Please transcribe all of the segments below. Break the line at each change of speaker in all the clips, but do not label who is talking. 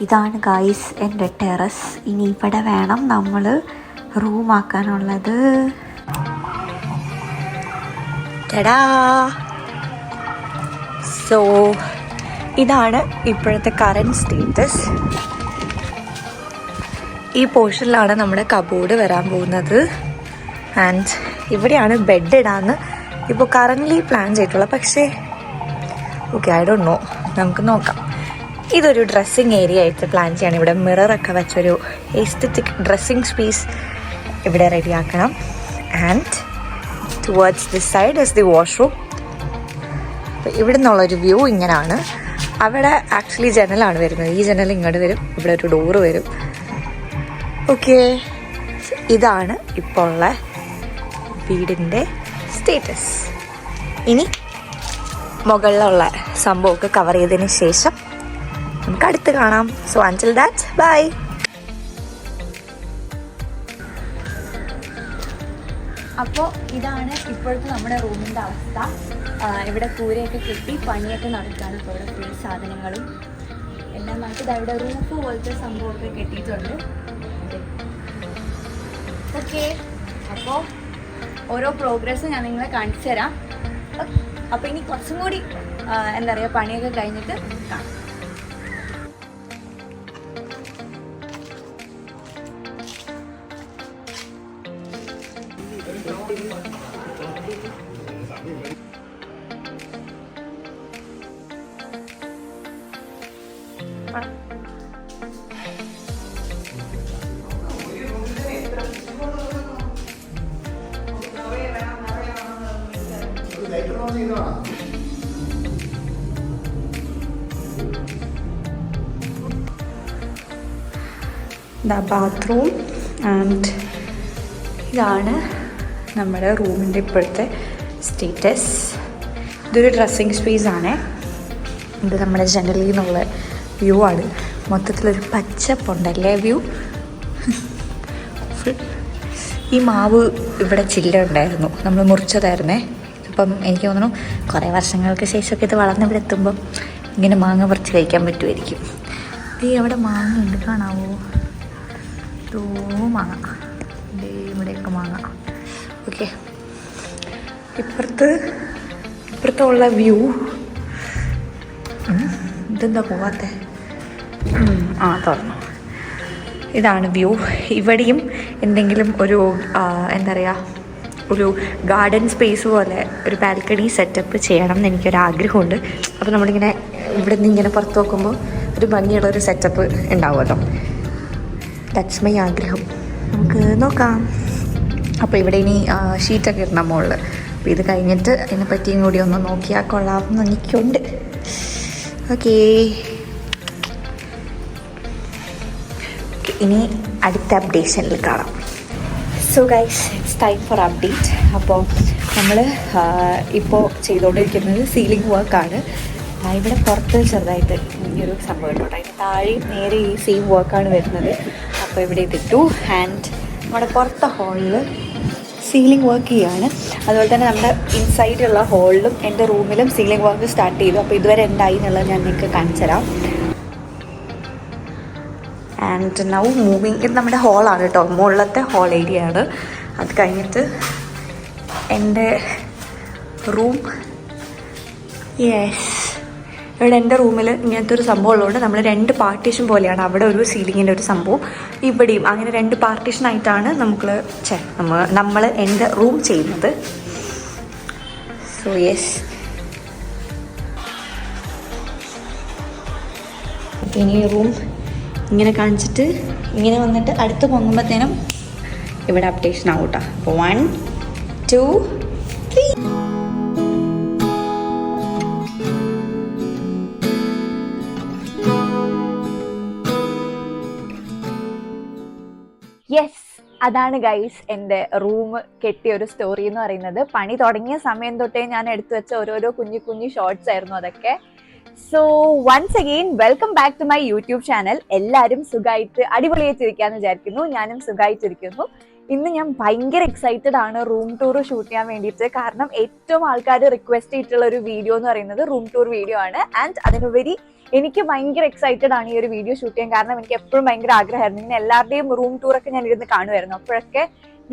ഇതാണ് ഗായ്സ് എൻ്റെ ടെറസ്. ഇനി ഇവിടെ വേണം നമ്മൾ റൂമാക്കാനുള്ളത്. ടടാ! സോ ഇതാണ് ഇപ്പോഴത്തെ കറൻറ്റ് സ്റ്റേറ്റസ്. ഈ പോർഷനിലാണ് നമ്മുടെ കബോർഡ് വരാൻ പോകുന്നത്. ആൻഡ് ഇവിടെയാണ് ബെഡ് ഇടാന്ന് ഇപ്പോൾ കറൻ്റ്ലി പ്ലാൻ ചെയ്തിട്ടുള്ളത്. പക്ഷേ ഓക്കെ, ഐ ഡോണ്ട് നോ, നമുക്ക് നോക്കാം. ഇതൊരു ഡ്രസ്സിങ് ഏരിയ ആയിട്ട് പ്ലാൻ ചെയ്യണം. ഇവിടെ മിററൊക്കെ വെച്ചൊരു എസ്തെറ്റിക് ഡ്രസ്സിങ് സ്പേസ് ഇവിടെ റെഡിയാക്കണം. And towards this side is the washroom. അപ്പോൾ ഇവിടെ നിന്നുള്ളൊരു വ്യൂ ഇങ്ങനെയാണ്. അവിടെ ആക്ച്വലി ജനലാണ് വരുന്നത്. ഈ ജനൽ ഇങ്ങോട്ട് വരും, ഇവിടെ ഒരു ഡോറ് വരും. ഓക്കെ, ഇതാണ് ഇപ്പോൾ ഉള്ള വീടിൻ്റെ സ്റ്റേറ്റസ്. ഇനി മുകളിലുള്ള സംഭവമൊക്കെ കവർ ചെയ്തതിന് ശേഷം നമുക്ക് അടുത്ത് കാണാം. So until that, bye. അപ്പോൾ ഇതാണ് ഇപ്പോഴത്തെ നമ്മുടെ റൂമിൻ്റെ അവസ്ഥ. ഇവിടെ കൂരയൊക്കെ കെട്ടി പണിയൊക്കെ നടക്കുകയാണ്. ഇപ്പോൾ ഇവിടെ ഫുൾ സാധനങ്ങളും എല്ലാം നമുക്ക് ഇവിടെ റൂഫ് പോലത്തെ സംഭവമൊക്കെ കെട്ടിയിട്ടുണ്ട്. ഓക്കെ, അപ്പോൾ ഓരോ പ്രോഗ്രസ്സും ഞാൻ നിങ്ങളെ കാണിച്ചു തരാം. അപ്പോൾ ഇനി കുറച്ചും കൂടി എന്താ പറയുക, പണിയൊക്കെ കഴിഞ്ഞിട്ട് കാണാം. ബാത്റൂം ആൻഡ് ഇതാണ് നമ്മുടെ റൂമിൻ്റെ ഇപ്പോഴത്തെ സ്റ്റേറ്റസ്. ഇതൊരു ഡ്രസ്സിങ് സ്പേസ് ആണ്. ഇത് നമ്മുടെ ജനലിൽ നിന്നുള്ള വ്യൂ ആണ്. മൊത്തത്തിലൊരു പച്ചപ്പുണ്ടല്ലേ വ്യൂ. ഈ മാവ് ഇവിടെ ചില്ല ഉണ്ടായിരുന്നു, നമ്മൾ മുറിച്ചതായിരുന്നേ. ഇപ്പം എനിക്ക് തോന്നുന്നു കുറേ വർഷങ്ങൾക്ക് ശേഷമൊക്കെ ഇത് വളർന്നിവിടെ എത്തുമ്പം ഇങ്ങനെ മാങ്ങ പറിച്ച് കഴിക്കാൻ പറ്റുമായിരിക്കും. ഈ അവിടെ മാങ്ങ ഉണ്ട്, കാണാവോ? മാങ്ങ ഇവിടെയൊക്കെ മാങ്ങ. ഓക്കെ, ഇപ്പുറത്തുള്ള വ്യൂ. ഇതെന്താ പോവാത്തെ? തുറന്നു. ഇതാണ് വ്യൂ. ഇവിടെയും എന്തെങ്കിലും ഒരു എന്താ പറയുക, ഒരു ഗാർഡൻ സ്പേസ് പോലെ ഒരു ബാൽക്കണി സെറ്റപ്പ് ചെയ്യണം എന്ന് എനിക്കൊരാഗ്രഹമുണ്ട്. അപ്പോൾ നമ്മളിങ്ങനെ ഇവിടെ നിന്ന് ഇങ്ങനെ പുറത്ത് നോക്കുമ്പോൾ ഒരു ഭംഗിയുള്ളൊരു സെറ്റപ്പ് ഉണ്ടാവുമല്ലോ. ദാറ്റ്സ് മൈ ആഗ്രഹം. നമുക്ക് നോക്കാം. അപ്പോൾ ഇവിടെ ഇനി ഷീറ്റൊക്കെ ഇടണം മുകളിൽ. അപ്പോൾ ഇത് കഴിഞ്ഞിട്ട് അതിനെ പറ്റിയും കൂടി ഒന്ന് നോക്കിയാൽ കൊള്ളാമെന്ന് എനിക്കുണ്ട്. ഓക്കേ, ഇനി അടുത്ത അപ്ഡേഷനിൽ കാണാം. So guys, it's time for update. അപ്പോൾ നമ്മൾ ഇപ്പോൾ ചെയ്തുകൊണ്ടിരിക്കുന്നത് സീലിംഗ് വർക്കാണ്. ഇവിടെ പുറത്ത് ചെറുതായിട്ട് ഈ ഒരു സംഭവം ഉണ്ടോ, അതിന് താഴെയും നേരെ ഈ സെയിം വർക്കാണ് വരുന്നത്. അപ്പോൾ ഇവിടെ ഇതിട്ടു. ആൻഡ് നമ്മുടെ പുറത്തെ ഹോളിൽ സീലിംഗ് വർക്ക് ചെയ്യുകയാണ്. അതുപോലെ തന്നെ നമ്മുടെ ഇൻസൈഡുള്ള ഹോളിലും എൻ്റെ റൂമിലും സീലിംഗ് വർക്ക് സ്റ്റാർട്ട് ചെയ്തു. അപ്പോൾ ഇതുവരെ എന്തായി എന്നുള്ളത് ഞാൻ നിങ്ങൾക്ക് കാണിച്ചു തരാം. And now moving. ഇത് നമ്മുടെ ഹോളാണ് കേട്ടോ, മുകളിലത്തെ ഹോൾ ഏരിയ ആണ്. അത് കഴിഞ്ഞിട്ട് എൻ്റെ റൂം. യെസ്, ഇവിടെ എൻ്റെ റൂമിൽ ഇങ്ങനത്തെ ഒരു സംഭവം ഉള്ളതുകൊണ്ട് നമ്മൾ 2 പാർട്ടീഷൻ പോലെയാണ്. അവിടെ ഒരു സീലിങ്ങിൻ്റെ ഒരു സംഭവം, ഇവിടെയും അങ്ങനെ 2 പാർട്ടീഷനായിട്ടാണ് നമ്മൾ എൻ്റെ റൂം ചെയ്യുന്നത്. സോ യെസ്, ഇനി റൂം ഇങ്ങനെ കാണിച്ചിട്ട് ഇങ്ങനെ വന്നിട്ട് അടുത്ത് പൊങ്ങുമ്പോഴത്തേനും ഇവിടെ അപ്ഡേഷൻ ആവും കേട്ടോ. അപ്പോൾ 1 2 3. യെസ്, അതാണ് ഗൈസ് എൻ്റെ റൂം കെട്ടിയ ഒരു സ്റ്റോറി എന്ന് പറയുന്നത്. പണി തുടങ്ങിയ സമയം തൊട്ടേ ഞാൻ എടുത്തു വെച്ച ഓരോരോ കുഞ്ഞു ഷോർട്സ് ആയിരുന്നു അതൊക്കെ. So once again welcome back to my YouTube channel. എല്ലാവരും സുഖമായിട്ട് അടിപൊളിയായിട്ടിരിക്കാന്ന് വിചാരിക്കുന്നു. ഞാനും സുഖമായിട്ടിരിക്കുന്നു.
ഇന്ന് ഞാൻ ഭയങ്കര എക്സൈറ്റഡ് ആണ് റൂം ടൂർ ഷൂട്ട് ചെയ്യാൻ വേണ്ടിയിട്ട്. കാരണം ഏറ്റവും ആൾക്കാർ റിക്വസ്റ്റ് ചെയ്തിട്ടുള്ള ഒരു വീഡിയോ എന്ന് പറയുന്നത് റൂം ടൂർ വീഡിയോ ആണ്. ആൻഡ് അതിനുപരി എനിക്ക് ഭയങ്കര എക്സൈറ്റഡ് ആണ് ഈ ഒരു വീഡിയോ ഷൂട്ട് ചെയ്യാൻ. കാരണം എനിക്ക് എപ്പോഴും ഭയങ്കര ആഗ്രഹമായിരുന്നു, ഇങ്ങനെ എല്ലാവരുടെയും റൂം ടൂറൊക്കെ ഞാൻ ഇരുന്ന് കാണുമായിരുന്നു. അപ്പോഴൊക്കെ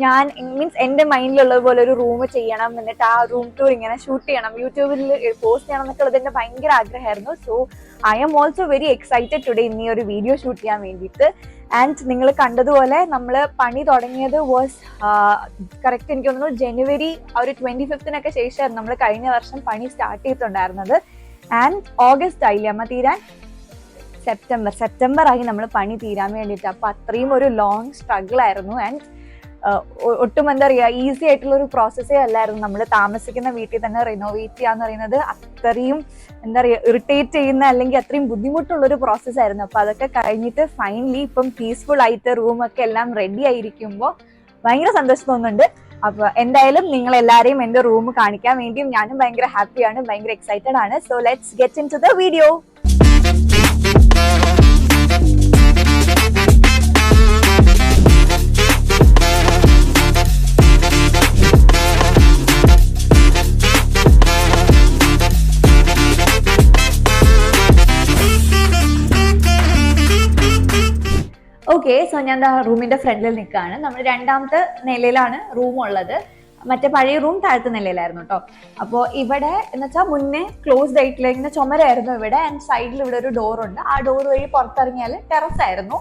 ഞാൻ മീൻസ് എൻ്റെ മൈൻഡിലുള്ളത് പോലെ ഒരു റൂം ചെയ്യണം, എന്നിട്ട് ആ റൂം ടൂർ ഇങ്ങനെ ഷൂട്ട് ചെയ്യണം, യൂട്യൂബിൽ പോസ്റ്റ് ചെയ്യണം എന്നൊക്കെ ഉള്ളത് എൻ്റെ ഭയങ്കര ആഗ്രഹമായിരുന്നു. So I am also very excited today ഇന്ന് ഈ ഒരു വീഡിയോ ഷൂട്ട് ചെയ്യാൻ വേണ്ടിയിട്ട്. ആൻഡ് നിങ്ങൾ കണ്ടതുപോലെ നമ്മൾ പണി തുടങ്ങിയത് വാസ് കറക്റ്റ് എനിക്ക് തോന്നുന്നു ജനുവരി ഒരു 25th ശേഷമായിരുന്നു നമ്മൾ കഴിഞ്ഞ വർഷം പണി സ്റ്റാർട്ട് ചെയ്തിട്ടുണ്ടായിരുന്നത്. ആൻഡ് ഓഗസ്റ്റ് ആയില്ലേ അമ്മ തീരാൻ? സെപ്റ്റംബർ ആയി നമ്മൾ പണി തീരാൻ വേണ്ടിയിട്ട്. അപ്പൊ അത്രയും ഒരു ലോങ് സ്ട്രഗിൾ ആയിരുന്നു. ആൻഡ് ഒട്ടും എന്താ പറയുക, ഈസി ആയിട്ടുള്ള ഒരു പ്രോസസ്സേ അല്ലായിരുന്നു. നമ്മൾ താമസിക്കുന്ന വീട്ടിൽ തന്നെ റിനോവേറ്റ് ചെയ്യാന്ന് പറയുന്നത് അത്രയും എന്താ പറയുക ഇറിറ്റേറ്റ് ചെയ്യുന്ന അല്ലെങ്കിൽ അത്രയും ബുദ്ധിമുട്ടുള്ളൊരു പ്രോസസ്സായിരുന്നു. അപ്പൊ അതൊക്കെ കഴിഞ്ഞിട്ട് ഫൈനലി ഇപ്പം പീസ്ഫുൾ ആയിട്ട് റൂമൊക്കെ എല്ലാം റെഡി ആയിരിക്കുമ്പോൾ ഭയങ്കര സന്തോഷം തോന്നുന്നുണ്ട്. അപ്പൊ എന്തായാലും നിങ്ങൾ എല്ലാവരെയും എന്റെ റൂം കാണിക്കാൻ വേണ്ടിയും ഞാനും ഭയങ്കര ഹാപ്പിയാണ്, ഭയങ്കര എക്സൈറ്റഡ് ആണ്. So let's get into the video. Okay, so ഞാൻ റൂമിന്റെ ഫ്രണ്ടിൽ നിൽക്കുകയാണ്. നമ്മൾ 2ാമത്തെ നിലയിലാണ് റൂം ഉള്ളത്. മറ്റേ പഴയ റൂം താഴത്തെ നിലയിലായിരുന്നു കേട്ടോ. അപ്പോൾ ഇവിടെ എന്ന് വെച്ചാൽ മുന്നേ ക്ലോസ്ഡ് ആയിട്ടുള്ള ഇങ്ങനെ ചുമരായിരുന്നു ഇവിടെ. ആൻഡ് സൈഡിൽ ഇവിടെ ഒരു ഡോർ ഉണ്ട്. ആ ഡോർ വഴി പുറത്തിറങ്ങിയാൽ ടെറസ് ആയിരുന്നു.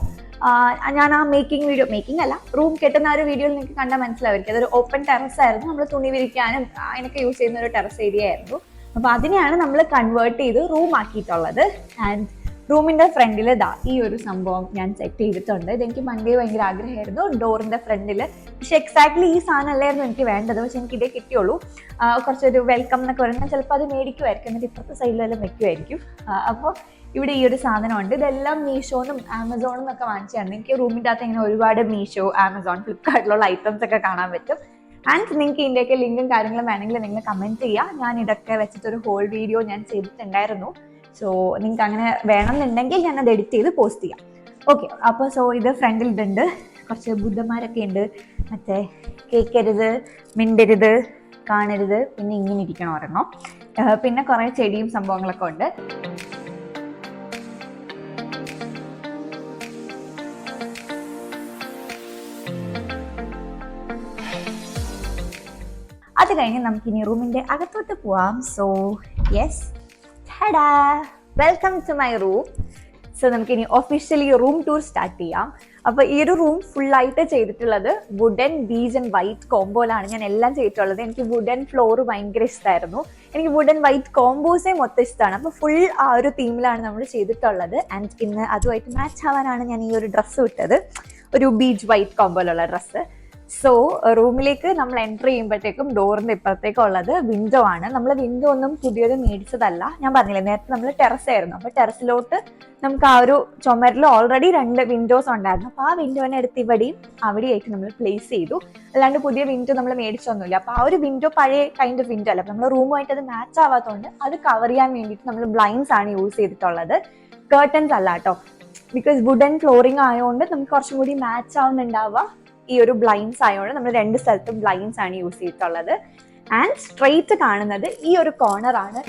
ഞാൻ ആ മേക്കിംഗ് അല്ല, റൂം കെട്ടുന്ന ആ ഒരു വീഡിയോയിൽ നിങ്ങൾക്ക് കണ്ടാൽ മനസ്സിലായിരിക്കും. അതൊരു ഓപ്പൺ ടെറസ് ആയിരുന്നു. നമ്മൾ തുണി വിരിക്കാനും അതിനൊക്കെ യൂസ് ചെയ്യുന്ന ഒരു ടെറസ് ഏരിയ ആയിരുന്നു. അപ്പൊ അതിനെയാണ് നമ്മൾ കൺവേർട്ട് ചെയ്ത് റൂം ആക്കിയിട്ടുള്ളത്. ആൻഡ് റൂമിന്റെ ഫ്രണ്ടിൽ ഈ ഒരു സംഭവം ഞാൻ സെറ്റ് ചെയ്തിട്ടുണ്ട്. ഇതെനിക്ക് പണ്ടേ ഭയങ്കര ആഗ്രഹമായിരുന്നു, ഡോറിന്റെ ഫ്രണ്ടില്. പക്ഷെ എക്സാക്ട്ലി ഈ സാധനം അല്ലായിരുന്നു എനിക്ക് വേണ്ടത്. പക്ഷെ എനിക്ക് ഇതേ കിട്ടിയുള്ളൂ. കുറച്ചൊരു വെൽക്കം എന്നൊക്കെ പറയുന്നത് ചിലപ്പോൾ അത് മേടിക്കുമായിരിക്കും, എന്നിട്ട് ഇപ്പുറത്തെ സൈഡിലെല്ലാം വെക്കുമായിരിക്കും. അപ്പോൾ ഇവിടെ ഈ ഒരു സാധനമുണ്ട്. ഇതെല്ലാം മീഷോന്നും ആമസോണും ഒക്കെ വാങ്ങിച്ചാണ്. എനിക്ക് റൂമിൻ്റെ അകത്ത് ഇങ്ങനെ ഒരുപാട് മീഷോ, ആമസോൺ, ഫ്ലിപ്കാർട്ടിലുള്ള ഐറ്റംസ് ഒക്കെ കാണാൻ പറ്റും. ആൻഡ് നിങ്ങൾക്ക് ഇതിൻ്റെയൊക്കെ ലിങ്കും കാര്യങ്ങളും വേണമെങ്കിൽ നിങ്ങൾ കമൻറ്റ് ചെയ്യുക. ഞാൻ ഇതൊക്കെ വെച്ചിട്ടൊരു ഹോൾ വീഡിയോ ഞാൻ ചെയ്തിട്ടുണ്ടായിരുന്നു. സോ നിങ്ങൾക്ക് അങ്ങനെ വേണമെന്നുണ്ടെങ്കിൽ ഞാനത് എഡിറ്റ് ചെയ്ത് പോസ്റ്റ് ചെയ്യാം. ഓക്കെ, അപ്പോൾ സോ ഇത് ഫ്രണ്ടിൽ ഇതുണ്ട്. കുറച്ച് ബുദ്ധന്മാരൊക്കെ ഉണ്ട്. മറ്റേ കേൾക്കരുത്, മിണ്ടരുത്, കാണരുത്, പിന്നെ ഇങ്ങനെ ഇരിക്കണം ഒരെണ്ണം. പിന്നെ കുറേ ചെടിയും സംഭവങ്ങളൊക്കെ ഉണ്ട്. അത് കഴിഞ്ഞ് നമുക്കിനി റൂമിൻ്റെ അകത്തോട്ട് പോവാം. So yes, welcome to my room. So നമുക്കിനി ഒഫീഷ്യലി റൂം ടൂർ സ്റ്റാർട്ട് ചെയ്യാം. അപ്പോൾ ഈ ഒരു റൂം ഫുള്ളായിട്ട് ചെയ്തിട്ടുള്ളത് വുഡൻ ബീജ് ആൻഡ് വൈറ്റ് കോംബോയിലാണ് ഞാൻ എല്ലാം ചെയ്തിട്ടുള്ളത്. എനിക്ക് വുഡൻ ഫ്ലോർ ഭയങ്കര ഇഷ്ടമായിരുന്നു. എനിക്ക് വുഡൻ വൈറ്റ് കോംബോസേ മൊത്തം ഇഷ്ടമാണ്. അപ്പോൾ ഫുൾ ആ ഒരു തീമിലാണ് നമ്മൾ ചെയ്തിട്ടുള്ളത്. ആൻഡ് ഇന്ന് അതുമായിട്ട് മാച്ച് ആവാനാണ് ഞാൻ ഈ ഒരു ഡ്രസ്സ് വിട്ടത്, ഒരു ബീച്ച് വൈറ്റ് കോംബോയിലുള്ള ഡ്രസ്സ്. സോ റൂമിലേക്ക് നമ്മൾ എൻ്റർ ചെയ്യുമ്പോഴത്തേക്കും ഡോറിൻ്റെ ഇപ്പുറത്തേക്കും ഉള്ളത് വിൻഡോ ആണ്. നമ്മൾ വിൻഡോ ഒന്നും പുതിയത് മേടിച്ചതല്ല. ഞാൻ പറഞ്ഞില്ലേ നേരത്തെ നമ്മൾ ടെറസ് ആയിരുന്നു. അപ്പോൾ ടെറസിലോട്ട് നമുക്ക് ആ ഒരു ചുമരിൽ ഓൾറെഡി 2 വിൻഡോസ് ഉണ്ടായിരുന്നു. അപ്പോൾ ആ വിൻഡോനെ എടുത്ത് ഇവിടെയും അവിടെയായിട്ട് നമ്മൾ പ്ലേസ് ചെയ്തു. അല്ലാണ്ട് പുതിയ വിൻഡോ നമ്മൾ മേടിച്ചൊന്നുമില്ല. അപ്പോൾ ആ ഒരു വിൻഡോ പഴയ കൈൻഡ് ഓഫ് വിൻഡോ അല്ല. അപ്പോൾ നമ്മൾ റൂമുമായിട്ട് അത് മാച്ച് ആവാത്തതുകൊണ്ട് അത് കവർ ചെയ്യാൻ വേണ്ടിയിട്ട് നമ്മൾ ബ്ലൈൻഡ്സ് ആണ് യൂസ് ചെയ്തിട്ടുള്ളത്, കേർട്ടൻസ് അല്ല കേട്ടോ. ബിക്കോസ് വുഡൻ ഫ്ലോറിംഗ് ആയതുകൊണ്ട് നമുക്ക് കുറച്ചും കൂടി മാച്ച് ആവുന്നുണ്ടാവുക ഈ ഒരു ബ്ലൈൻഡ്സ് ആയതുകൊണ്ട് നമ്മൾ 2 സ്ഥലത്തും ബ്ലൈൻഡ്സ് ആണ് യൂസ് ചെയ്തിട്ടുള്ളത്. ആൻഡ് സ്ട്രെയിറ്റ് കാണുന്നത് ഈ ഒരു കോർണർ ആണ്.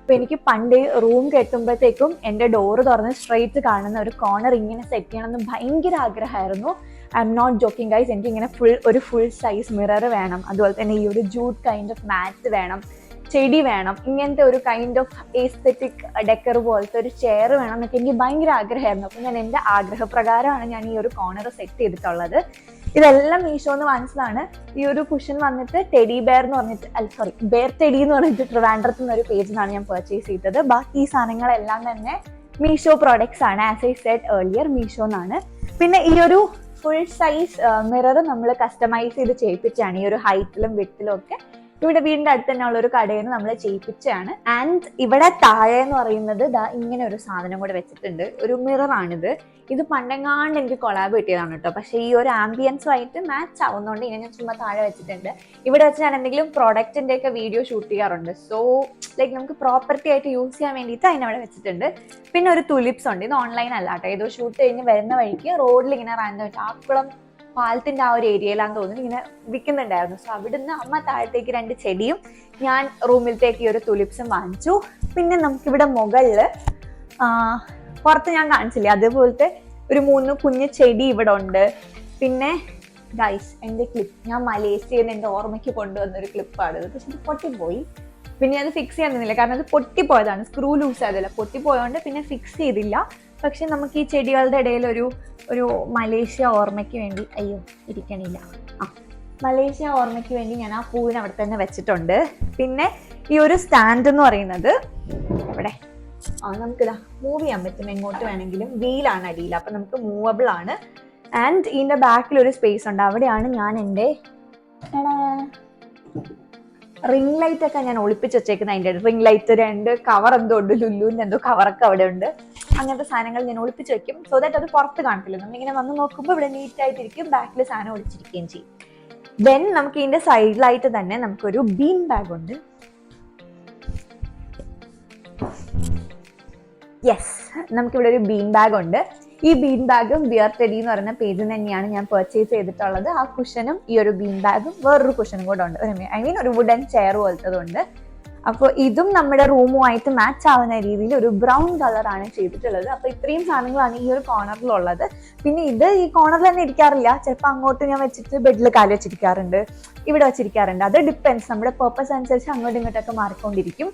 അപ്പൊ എനിക്ക് പണ്ട് റൂം കെട്ടുമ്പോഴത്തേക്കും എൻ്റെ ഡോറ് തുറന്ന് സ്ട്രെയിറ്റ് കാണുന്ന ഒരു കോർണർ ഇങ്ങനെ സെറ്റ് ചെയ്യണമെന്ന് ഭയങ്കര ആഗ്രഹമായിരുന്നു. I'm not joking guys. എനിക്ക് ഇങ്ങനെ ഒരു ഫുൾ സൈസ് മിറർ വേണം. അതുപോലെ തന്നെ ഈ ഒരു ജൂട്ട് കൈൻഡ് ഓഫ് മാറ്റ് വേണം, ചെടി വേണം, ഇങ്ങനത്തെ ഒരു കൈൻഡ് ഓഫ് എസ്തെറ്റിക് ഡെക്കർ പോലത്തെ ഒരു ചെയർ വേണം എന്നൊക്കെ എനിക്ക് ഭയങ്കര ആഗ്രഹമായിരുന്നു. അപ്പോൾ ഞാൻ എൻ്റെ ആഗ്രഹപ്രകാരമാണ് ഞാൻ ഈ ഒരു കോർണർ സെറ്റ് ചെയ്തിട്ടുള്ളത്. ഇതെല്ലാം മീഷോന്ന് വാങ്ങിച്ചതാണ്. ഈ ഒരു കുഷൻ വന്നിട്ട് ടെഡി ബെയർ എന്ന് പറഞ്ഞിട്ട് ബെയർ ടെഡി എന്ന് പറഞ്ഞിട്ട് ട്രിവാൻഡ്രത്ത് നിന്ന് ഒരു പേജിൽ നിന്നാണ് ഞാൻ പർച്ചേസ് ചെയ്തത്. ബാക്കി ഈ സാധനങ്ങളെല്ലാം തന്നെ മീഷോ പ്രോഡക്ട്സ് ആണ്. As I said earlier, Meesho എന്നാണ്. പിന്നെ ഈ ഒരു ഫുൾ സൈസ് മിറർ നമ്മൾ കസ്റ്റമൈസ് ചെയ്ത് ചെയ്യിപ്പിച്ചാണ് ഈ ഒരു ഹൈറ്റിലും വിഡ്ത്തിലും ഒക്കെ ഇവിടെ വീടിന്റെ അടുത്ത് തന്നെ ഉള്ള ഒരു കടയിൽ നിന്ന് നമ്മൾ ചെയ്യിപ്പിച്ചാണ്. ആൻഡ് ഇവിടെ താഴെ എന്ന് പറയുന്നത് ദാ ഇങ്ങനെ ഒരു സാധനം കൂടെ വെച്ചിട്ടുണ്ട്. ഒരു മിററാണിത്. ഇത് പണ്ടെങ്ങാണ്ട് എനിക്ക് കൊളാബ് കിട്ടിയതാണ് കേട്ടോ. പക്ഷേ ഈ ഒരു ആംബിയൻസുമായിട്ട് മാച്ച് ആവുന്നതുകൊണ്ട് ഇങ്ങനെ ഞാൻ ചുമ്മാ താഴെ വെച്ചിട്ടുണ്ട്. ഇവിടെ വെച്ച് ഞാൻ എന്തെങ്കിലും പ്രോഡക്റ്റിന്റെ ഒക്കെ വീഡിയോ ഷൂട്ട് ചെയ്യാറുണ്ട്. സോ ലൈക്ക് നമുക്ക് പ്രോപ്പർട്ടി ആയിട്ട് യൂസ് ചെയ്യാൻ വേണ്ടിയിട്ട് അതിനവിടെ വെച്ചിട്ടുണ്ട്. പിന്നെ ഒരു തുലിപ്സ് ഉണ്ട്. ഇത് ഓൺലൈൻ അല്ല കേട്ടോ. ഏതോ ഷൂട്ട് കഴിഞ്ഞ് വരുന്ന വഴിക്ക് റോഡിൽ ഇങ്ങനെ റാൻഡം ആക്കുളം പാലത്തിന്റെ ആ ഒരു ഏരിയയിലാന്ന് തോന്നുന്നു ഇങ്ങനെ വിൽക്കുന്നുണ്ടായിരുന്നു. സോ അവിടുന്ന് അമ്മ താഴത്തേക്ക് 2 ചെടിയും ഞാൻ റൂമിലത്തേക്ക് ഈ ഒരു തുലിപ്സും വാങ്ങിച്ചു. പിന്നെ നമുക്കിവിടെ മുകളില് പുറത്ത് ഞാൻ കാണിച്ചില്ലേ അതുപോലത്തെ ഒരു 3 കുഞ്ഞു ചെടി ഇവിടെ ഉണ്ട്. പിന്നെ ഗൈസ് എൻ്റെ ക്ലിപ്പ് ഞാൻ മലേഷ്യയിൽ നിന്ന് എൻ്റെ ഓർമ്മയ്ക്ക് കൊണ്ടുവന്നൊരു ക്ലിപ്പാണ് ഇത്. പക്ഷെ ഇത് പൊട്ടിപ്പോയി. പിന്നെ അത് ഫിക്സ് ചെയ്യാൻ നിന്നില്ല കാരണം അത് പൊട്ടിപ്പോയതാണ്. സ്ക്രൂ ലൂസ് ആയതല്ല, പൊട്ടിപ്പോയതുകൊണ്ട് പിന്നെ ഫിക്സ് ചെയ്തില്ല. പക്ഷെ നമുക്ക് ഈ ചെടികളുടെ ഇടയിൽ ഒരു മലേഷ്യ ഓർമ്മയ്ക്ക് വേണ്ടി ഇരിക്കണില്ല. മലേഷ്യ ഓർമ്മയ്ക്ക് വേണ്ടി ഞാൻ ആ പൂവിനെ അവിടെ തന്നെ വെച്ചിട്ടുണ്ട്. പിന്നെ ഈ ഒരു സ്റ്റാൻഡ് എന്ന് പറയുന്നത് എവിടെ നമുക്കിതാ മൂവ് ചെയ്യാൻ പറ്റും. എങ്ങോട്ട് വേണമെങ്കിലും. വീലാണ് അടിയിൽ, അപ്പൊ നമുക്ക് മൂവബിൾ ആണ്. ആൻഡ് ഇതിന്റെ ബാക്കിൽ ഒരു സ്പേസ് ഉണ്ട്. അവിടെയാണ് ഞാൻ എൻ്റെ റിംഗ് ലൈറ്റ് ഒക്കെ ഞാൻ ഒളിപ്പിച്ച് വെച്ചേക്കുന്നത്. അതിൻ്റെ റിംഗ് ലൈറ്റ് 2 കവർ എന്തോ ഉണ്ട്, ലുല്ലുവിൻ്റെ എന്തോ കവറൊക്കെ അവിടെ ഉണ്ട്. അങ്ങനത്തെ സാധനങ്ങൾ ഞാൻ ഒളിപ്പിച്ച് വെക്കും. സോ ദാറ്റ് അത് പുറത്ത് കാണിക്കില്ല. നമ്മളിങ്ങനെ വന്ന് നോക്കുമ്പോൾ ഇവിടെ നീറ്റ് ആയിട്ടിരിക്കും. ബാക്കിൽ സാധനം ഒളിച്ചിരിക്കുകയും ചെയ്യും. ദെൻ നമുക്ക് ഇതിന്റെ സൈഡിലായിട്ട് തന്നെ നമുക്കൊരു ബീൻ ബാഗ് ഉണ്ട്. യെസ്, നമുക്കിവിടെ ഒരു ബീൻ ബാഗ് ഉണ്ട്. ഈ ബീൻ ബാഗും ബിയർ ടെഡി എന്ന് പറയുന്ന പേജിൽ തന്നെയാണ് ഞാൻ പർച്ചേസ് ചെയ്തിട്ടുള്ളത്. ആ കുഷനും ഈ ഒരു ബീൻ ബാഗും വേറൊരു കുഷനും കൂടെ ഉണ്ട്. ഒരു വുഡൻ ചെയർ പോലത്തതുണ്ട്. അപ്പോൾ ഇതും നമ്മുടെ റൂമുമായിട്ട് മാച്ച് ആവുന്ന രീതിയിൽ ഒരു ബ്രൗൺ കളറാണ് ചെയ്തിട്ടുള്ളത്. അപ്പോൾ ഇത്രയും സാധനങ്ങളാണ് ഈ ഒരു കോർണറിലുള്ളത്. പിന്നെ ഇത് ഈ കോർണറിൽ തന്നെ ഇരിക്കാറില്ല. ചിലപ്പോൾ അങ്ങോട്ട് ഞാൻ വെച്ചിട്ട് ബെഡിൽ കാല് വെച്ചിരിക്കാറുണ്ട്, ഇവിടെ വെച്ചിരിക്കാറുണ്ട്. അത് ഡിപ്പെൻസ്, നമ്മുടെ പർപ്പസ് അനുസരിച്ച് അങ്ങോട്ടും ഇങ്ങോട്ടൊക്കെ മാറിക്കൊണ്ടിരിക്കും.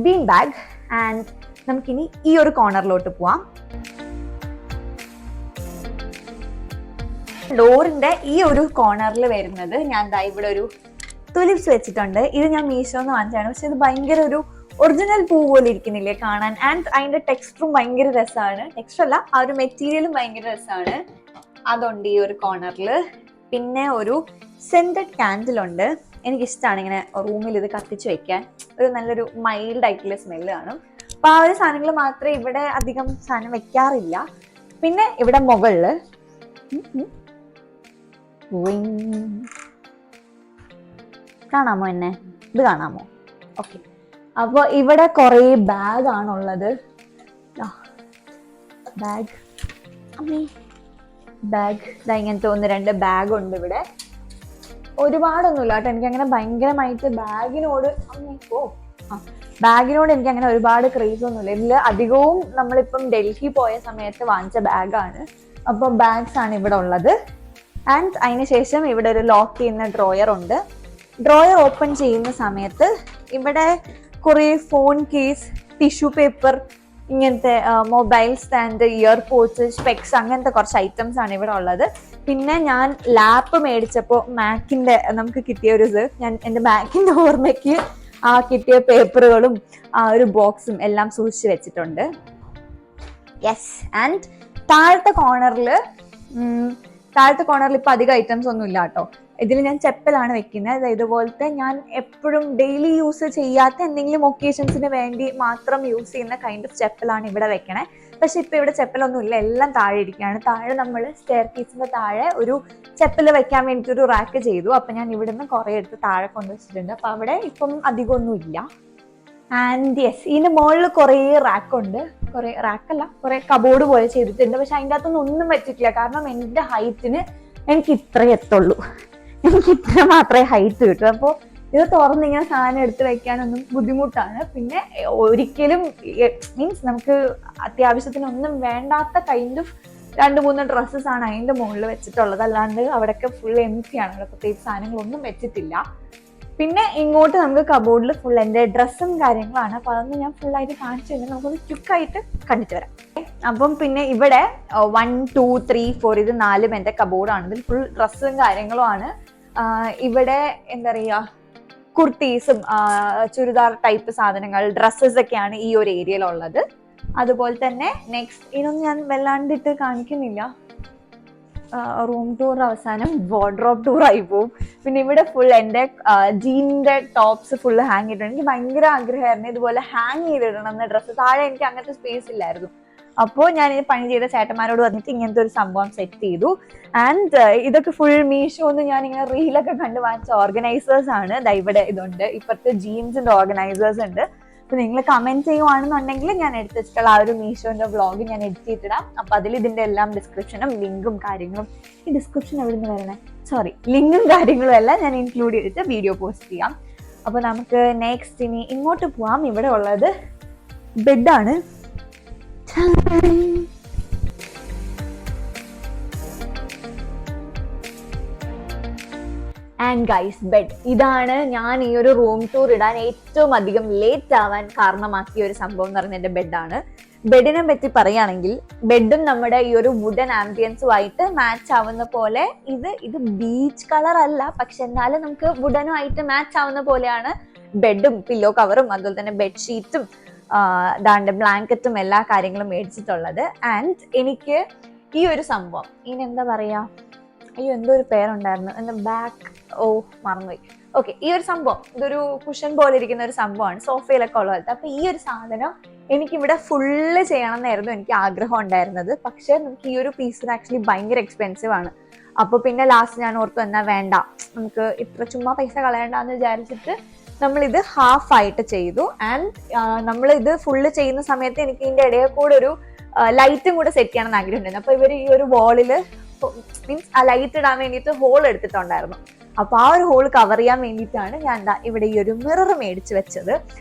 Bean bag. ആൻഡ് നമുക്കിനി ഈ ഒരു കോർണറിലോട്ട് പോവാം. ഡോറിന്റെ ഈ ഒരു കോർണറിൽ വരുന്നത് ഞാൻ ദാ ഇവിടെ ഒരു തുലിപ്സ് വെച്ചിട്ടുണ്ട്. ഇത് ഞാൻ മീഷോന്ന് വാങ്ങിച്ചാണ്. പക്ഷെ ഇത് ഭയങ്കര ഒരു ഒറിജിനൽ പൂ പോലെ ഇരിക്കുന്നില്ലേ കാണാൻ. ആൻഡ് അതിന്റെ ടെക്സ്ചറും ഭയങ്കര രസമാണ്. ടെക്സ്ചർ അല്ല, ആ ഒരു മെറ്റീരിയലും ഭയങ്കര രസമാണ്. അതുണ്ട് ഈ ഒരു കോർണറിൽ. പിന്നെ ഒരു സെന്റഡ് കാൻഡിൽ ഉണ്ട്. എനിക്കിഷ്ടമാണ് ഇങ്ങനെ റൂമിൽ ഇത് കത്തിച്ച് വെക്കാൻ. ഒരു നല്ലൊരു മൈൽഡ് ആയിട്ടുള്ള സ്മെല്ല് കാണും. അപ്പൊ ആ ഒരു സാധനങ്ങൾ മാത്രമേ ഇവിടെ അധികം സാധനം വെക്കാറില്ല. പിന്നെ ഇവിടെ മുകളില് കാണാമോ എന്നെ? ഇത് കാണാമോ? ഓക്കെ. അപ്പൊ ഇവിടെ കുറെ ബാഗ് ആണുള്ളത്. ബാഗ് ഇങ്ങനത്തെ 1-2 ബാഗ് ഉണ്ട് ഇവിടെ. ഒരുപാടൊന്നുമില്ല കേട്ടോ. എനിക്ക് അങ്ങനെ ഭയങ്കരമായിട്ട് ബാഗിനോട് എനിക്ക് അങ്ങനെ ഒരുപാട് ക്രേസ് ഒന്നുമില്ല. ഇതിൽ അധികവും നമ്മളിപ്പം ഡൽഹി പോയ സമയത്ത് വാങ്ങിച്ച ബാഗാണ്. അപ്പോൾ ബാഗ്സ് ആണ് ഇവിടെ ഉള്ളത്. ആൻഡ് അതിനുശേഷം ഇവിടെ ഒരു ലോക്ക് ചെയ്യുന്ന ഡ്രോയർ ഉണ്ട്. ഡ്രോയർ ഓപ്പൺ ചെയ്യുന്ന സമയത്ത് ഇവിടെ കുറേ ഫോൺ കേസ്, ടിഷ്യൂ പേപ്പർ, ഇങ്ങനത്തെ മൊബൈൽ സ്റ്റാൻഡ്, ഇയർപോഡ്സ്, സ്പെക്സ്, അങ്ങനത്തെ കുറച്ച് ഐറ്റംസ് ആണ് ഇവിടെ ഉള്ളത്. പിന്നെ ഞാൻ ലാപ്പ് മേടിച്ചപ്പോൾ മാക്കിന്റെ നമുക്ക് കിട്ടിയ ഒരു ഇത്, ഞാൻ എൻ്റെ മാക്കിന്റെ ഓർമ്മയ്ക്ക് ആ കിട്ടിയ പേപ്പറുകളും ആ ഒരു ബോക്സും എല്ലാം സൂക്ഷിച്ച് വെച്ചിട്ടുണ്ട്. യെസ്. ആൻഡ് താഴത്തെ കോർണറിൽ ഇപ്പൊ അധികം ഐറ്റംസ് ഒന്നും ഇല്ല കേട്ടോ. ഇതിൽ ഞാൻ ചെപ്പലാണ് വെക്കുന്നത്. ഇതുപോലത്തെ ഞാൻ എപ്പോഴും ഡെയിലി യൂസ് ചെയ്യാത്ത എന്തെങ്കിലും ഒക്കേഷൻസിന് വേണ്ടി മാത്രം യൂസ് ചെയ്യുന്ന കൈൻഡ് ഓഫ് ചെപ്പലാണ് ഇവിടെ വെക്കണേ. പക്ഷെ ഇപ്പൊ ഇവിടെ ചെപ്പലൊന്നും ഇല്ല, എല്ലാം താഴെ ഇരിക്കുകയാണ്. താഴെ നമ്മൾ സ്റ്റെയർ കേസിന്റെ താഴെ ഒരു ചെപ്പൽ വെക്കാൻ വേണ്ടിയിട്ട് ഒരു റാക്ക് ചെയ്തു. അപ്പൊ ഞാൻ ഇവിടുന്ന് കുറെ എടുത്ത് താഴെ കൊണ്ടുവച്ചിട്ടുണ്ട്. അപ്പൊ അവിടെ ഇപ്പം അധികമൊന്നും ഇല്ല. ആൻഡ് യെസ്, ഇതിന്റെ മുകളിൽ കുറേ റാക്കുണ്ട്. കുറെ കബോർഡ് പോലെ ചെയ്തിട്ടുണ്ട്. പക്ഷെ അതിൻ്റെ അകത്തൊന്നും ഒന്നും പറ്റിട്ടില്ല. കാരണം എൻ്റെ ഹൈറ്റിന് എനിക്ക് ഇത്രേ എത്തുള്ളൂ. എനിക്ക് ഇത്ര മാത്രമേ ഹൈറ്റ് കിട്ടൂ. അപ്പോൾ ഇത് തുറന്നിങ്ങനെ സാധനം എടുത്ത് വെക്കാനൊന്നും ബുദ്ധിമുട്ടാണ്. പിന്നെ ഒരിക്കലും മീൻസ് നമുക്ക് അത്യാവശ്യത്തിനൊന്നും വേണ്ടാത്ത കൈൻഡ് ഓഫ് 2-3 ഡ്രസ്സസ് ആണ് അതിൻ്റെ മുകളിൽ വെച്ചിട്ടുള്ളത്. അല്ലാണ്ട് അവിടെയൊക്കെ ഫുൾ എംറ്റി ആണ്. അവിടെ പ്രത്യേകിച്ച് സാധനങ്ങളൊന്നും വെച്ചിട്ടില്ല. പിന്നെ ഇങ്ങോട്ട് നമുക്ക് കബോർഡിൽ ഫുൾ എൻ്റെ ഡ്രസ്സും കാര്യങ്ങളാണ്. അപ്പോൾ അതൊന്നും ഞാൻ ഫുള്ളായിട്ട് കാണിച്ചു കഴിഞ്ഞാൽ നമുക്കൊന്ന് ക്വിക്കായിട്ട് കണ്ടിട്ട് വരാം. അപ്പം പിന്നെ ഇവിടെ 1, 2, 3, 4 ഇത് 4 എൻ്റെ കബോർഡാണ്. ഇതിൽ ഫുൾ ഡ്രസ്സും കാര്യങ്ങളും ആണ്. ഇവിടെ എന്താ പറയുക, കുർത്തീസും ചുരിദാർ ടൈപ്പ് സാധനങ്ങൾ, ഡ്രസ്സസ് ഒക്കെയാണ് ഈ ഒരു ഏരിയയിലുള്ളത്. അതുപോലെ തന്നെ നെക്സ്റ്റ് ഇതൊന്നും ഞാൻ വല്ലാണ്ടിട്ട് കാണിക്കുന്നില്ല. റൂം ടൂർ അവസാനം വാർഡ്രോബ് ടൂർ ആയി പോവും. പിന്നെ ഇവിടെ ഫുൾ എൻ്റെ ജീനിന്റെ ടോപ്സ് ഫുള്ള് ഹാങ് ചെയ്തിട്ടുണ്ട്. എനിക്ക് ഭയങ്കര ആഗ്രഹമായിരുന്നു ഇതുപോലെ ഹാങ് ചെയ്തിടണം എന്ന ഡ്രസ്സ്. താഴെ എനിക്ക് അങ്ങനത്തെ സ്പേസ് ഇല്ലായിരുന്നു. അപ്പോൾ ഞാൻ ഈ പണി ചെയ്ത ചേട്ടന്മാരോട് വന്നിട്ട് ഇങ്ങനത്തെ ഒരു സംഭവം സെറ്റ് ചെയ്തു. ആൻഡ് ഇതൊക്കെ ഫുൾ മീഷോന്ന് ഞാൻ ഇങ്ങനെ റീലൊക്കെ കണ്ട് വാങ്ങിച്ച ഓർഗനൈസേഴ്സ് ആണ്. ഇവിടെ ഇതുണ്ട്, ഇപ്പോഴത്തെ ജീൻസിന്റെ ഓർഗനൈസേഴ്സ് ഉണ്ട്. അപ്പൊ നിങ്ങൾ കമന്റ് ചെയ്യുവാണെന്നുണ്ടെങ്കിൽ ഞാൻ എടുത്ത് വെച്ചിട്ടുള്ള ആ ഒരു മീഷോന്റെ വ്ളോഗ് ഞാൻ എഡിറ്റ് ചെയ്തിടാം. അപ്പൊ അതിൽ ഇതിന്റെ എല്ലാം ഡിസ്ക്രിപ്ഷനും ലിങ്കും കാര്യങ്ങളും, ഈ ഡിസ്ക്രിപ്ഷൻ എവിടെ നിന്ന് വരണേ, സോറി, ലിങ്കും കാര്യങ്ങളും എല്ലാം ഞാൻ ഇൻക്ലൂഡ് ചെയ്തിട്ട് വീഡിയോ പോസ്റ്റ് ചെയ്യാം. അപ്പൊ നമുക്ക് നെക്സ്റ്റ് ഇനി ഇങ്ങോട്ട് പോവാം. ഇവിടെ ഉള്ളത് ബെഡാണ്. And guys, bed. ഇതാണ് ഞാൻ ഈ ഒരു റൂം ടൂർ ഇടാൻ ഏറ്റവും അധികം ലേറ്റ് ആവാൻ കാരണമാക്കിയ ഒരു സംഭവം എന്ന് പറയുന്നത് എന്റെ ബെഡാണ്. ബെഡിനെ പറ്റി പറയുകയാണെങ്കിൽ, ബെഡും നമ്മുടെ ഈ ഒരു വുഡൻ ആംബിയൻസുമായിട്ട് മാച്ച് ആവുന്ന പോലെ, ഇത് ബീച്ച് കളർ അല്ല, പക്ഷെ എന്നാലും നമുക്ക് വുഡനുമായിട്ട് മാച്ച് ആവുന്ന പോലെയാണ് ബെഡും പില്ലോ കവറും അതുപോലെ തന്നെ ബെഡ്ഷീറ്റും ദാണ്ട് ബ്ലാങ്കറ്റും എല്ലാ കാര്യങ്ങളും മേടിച്ചിട്ടുള്ളത്. ആൻഡ് എനിക്ക് ഈ ഒരു സംഭവം, ഇതിനെന്താ പറയാ, അയ്യോ എന്തോ ഒരു പേരുണ്ടായിരുന്നു, എന്താ ബാക്ക്, മറന്നുപോയി. ഓക്കെ, ഈ ഒരു സംഭവം ഇതൊരു കുഷൻ പോലെ ഇരിക്കുന്ന ഒരു സംഭവമാണ്, സോഫയിലൊക്കെ ഉള്ളത്. അപ്പൊ ഈ ഒരു സാധനം എനിക്കിവിടെ ഫുള്ള് ചെയ്യണം എന്നായിരുന്നു എനിക്ക് ആഗ്രഹം ഉണ്ടായിരുന്നത്. പക്ഷെ നമുക്ക് ഈ ഒരു പീസിന് ആക്ച്വലി ഭയങ്കര എക്സ്പെൻസീവ് ആണ്. അപ്പൊ പിന്നെ ലാസ്റ്റ് ഞാൻ ഓർത്തു എന്നാ വേണ്ട, നമുക്ക് ഇത്ര ചുമ്മാ പൈസ കളയണ്ടെന്ന് വിചാരിച്ചിട്ട് നമ്മളിത് ഹാഫ് ആയിട്ട് ചെയ്തു. ആൻഡ് നമ്മൾ ഇത് ഫുള്ള് ചെയ്യുന്ന സമയത്ത് എനിക്ക് ഇതിന്റെ ഇടയിൽ കൂടെ ഒരു ലൈറ്റും കൂടെ സെറ്റ് ചെയ്യണമെന്ന് ആഗ്രഹമുണ്ടായിരുന്നു. അപ്പൊ ഇവർ ഈ ഒരു വാളില് മീൻസ് ആ ലൈറ്റ് ഇടാൻ വേണ്ടിയിട്ട് ഹോൾ എടുത്തിട്ടുണ്ടായിരുന്നു. അപ്പൊ ആ ഒരു ഹോൾ കവർ ചെയ്യാൻ വേണ്ടിയിട്ടാണ് ഞാൻ ഇവിടെ ഈ ഒരു മിറർ മേടിച്ച് വെച്ചത്.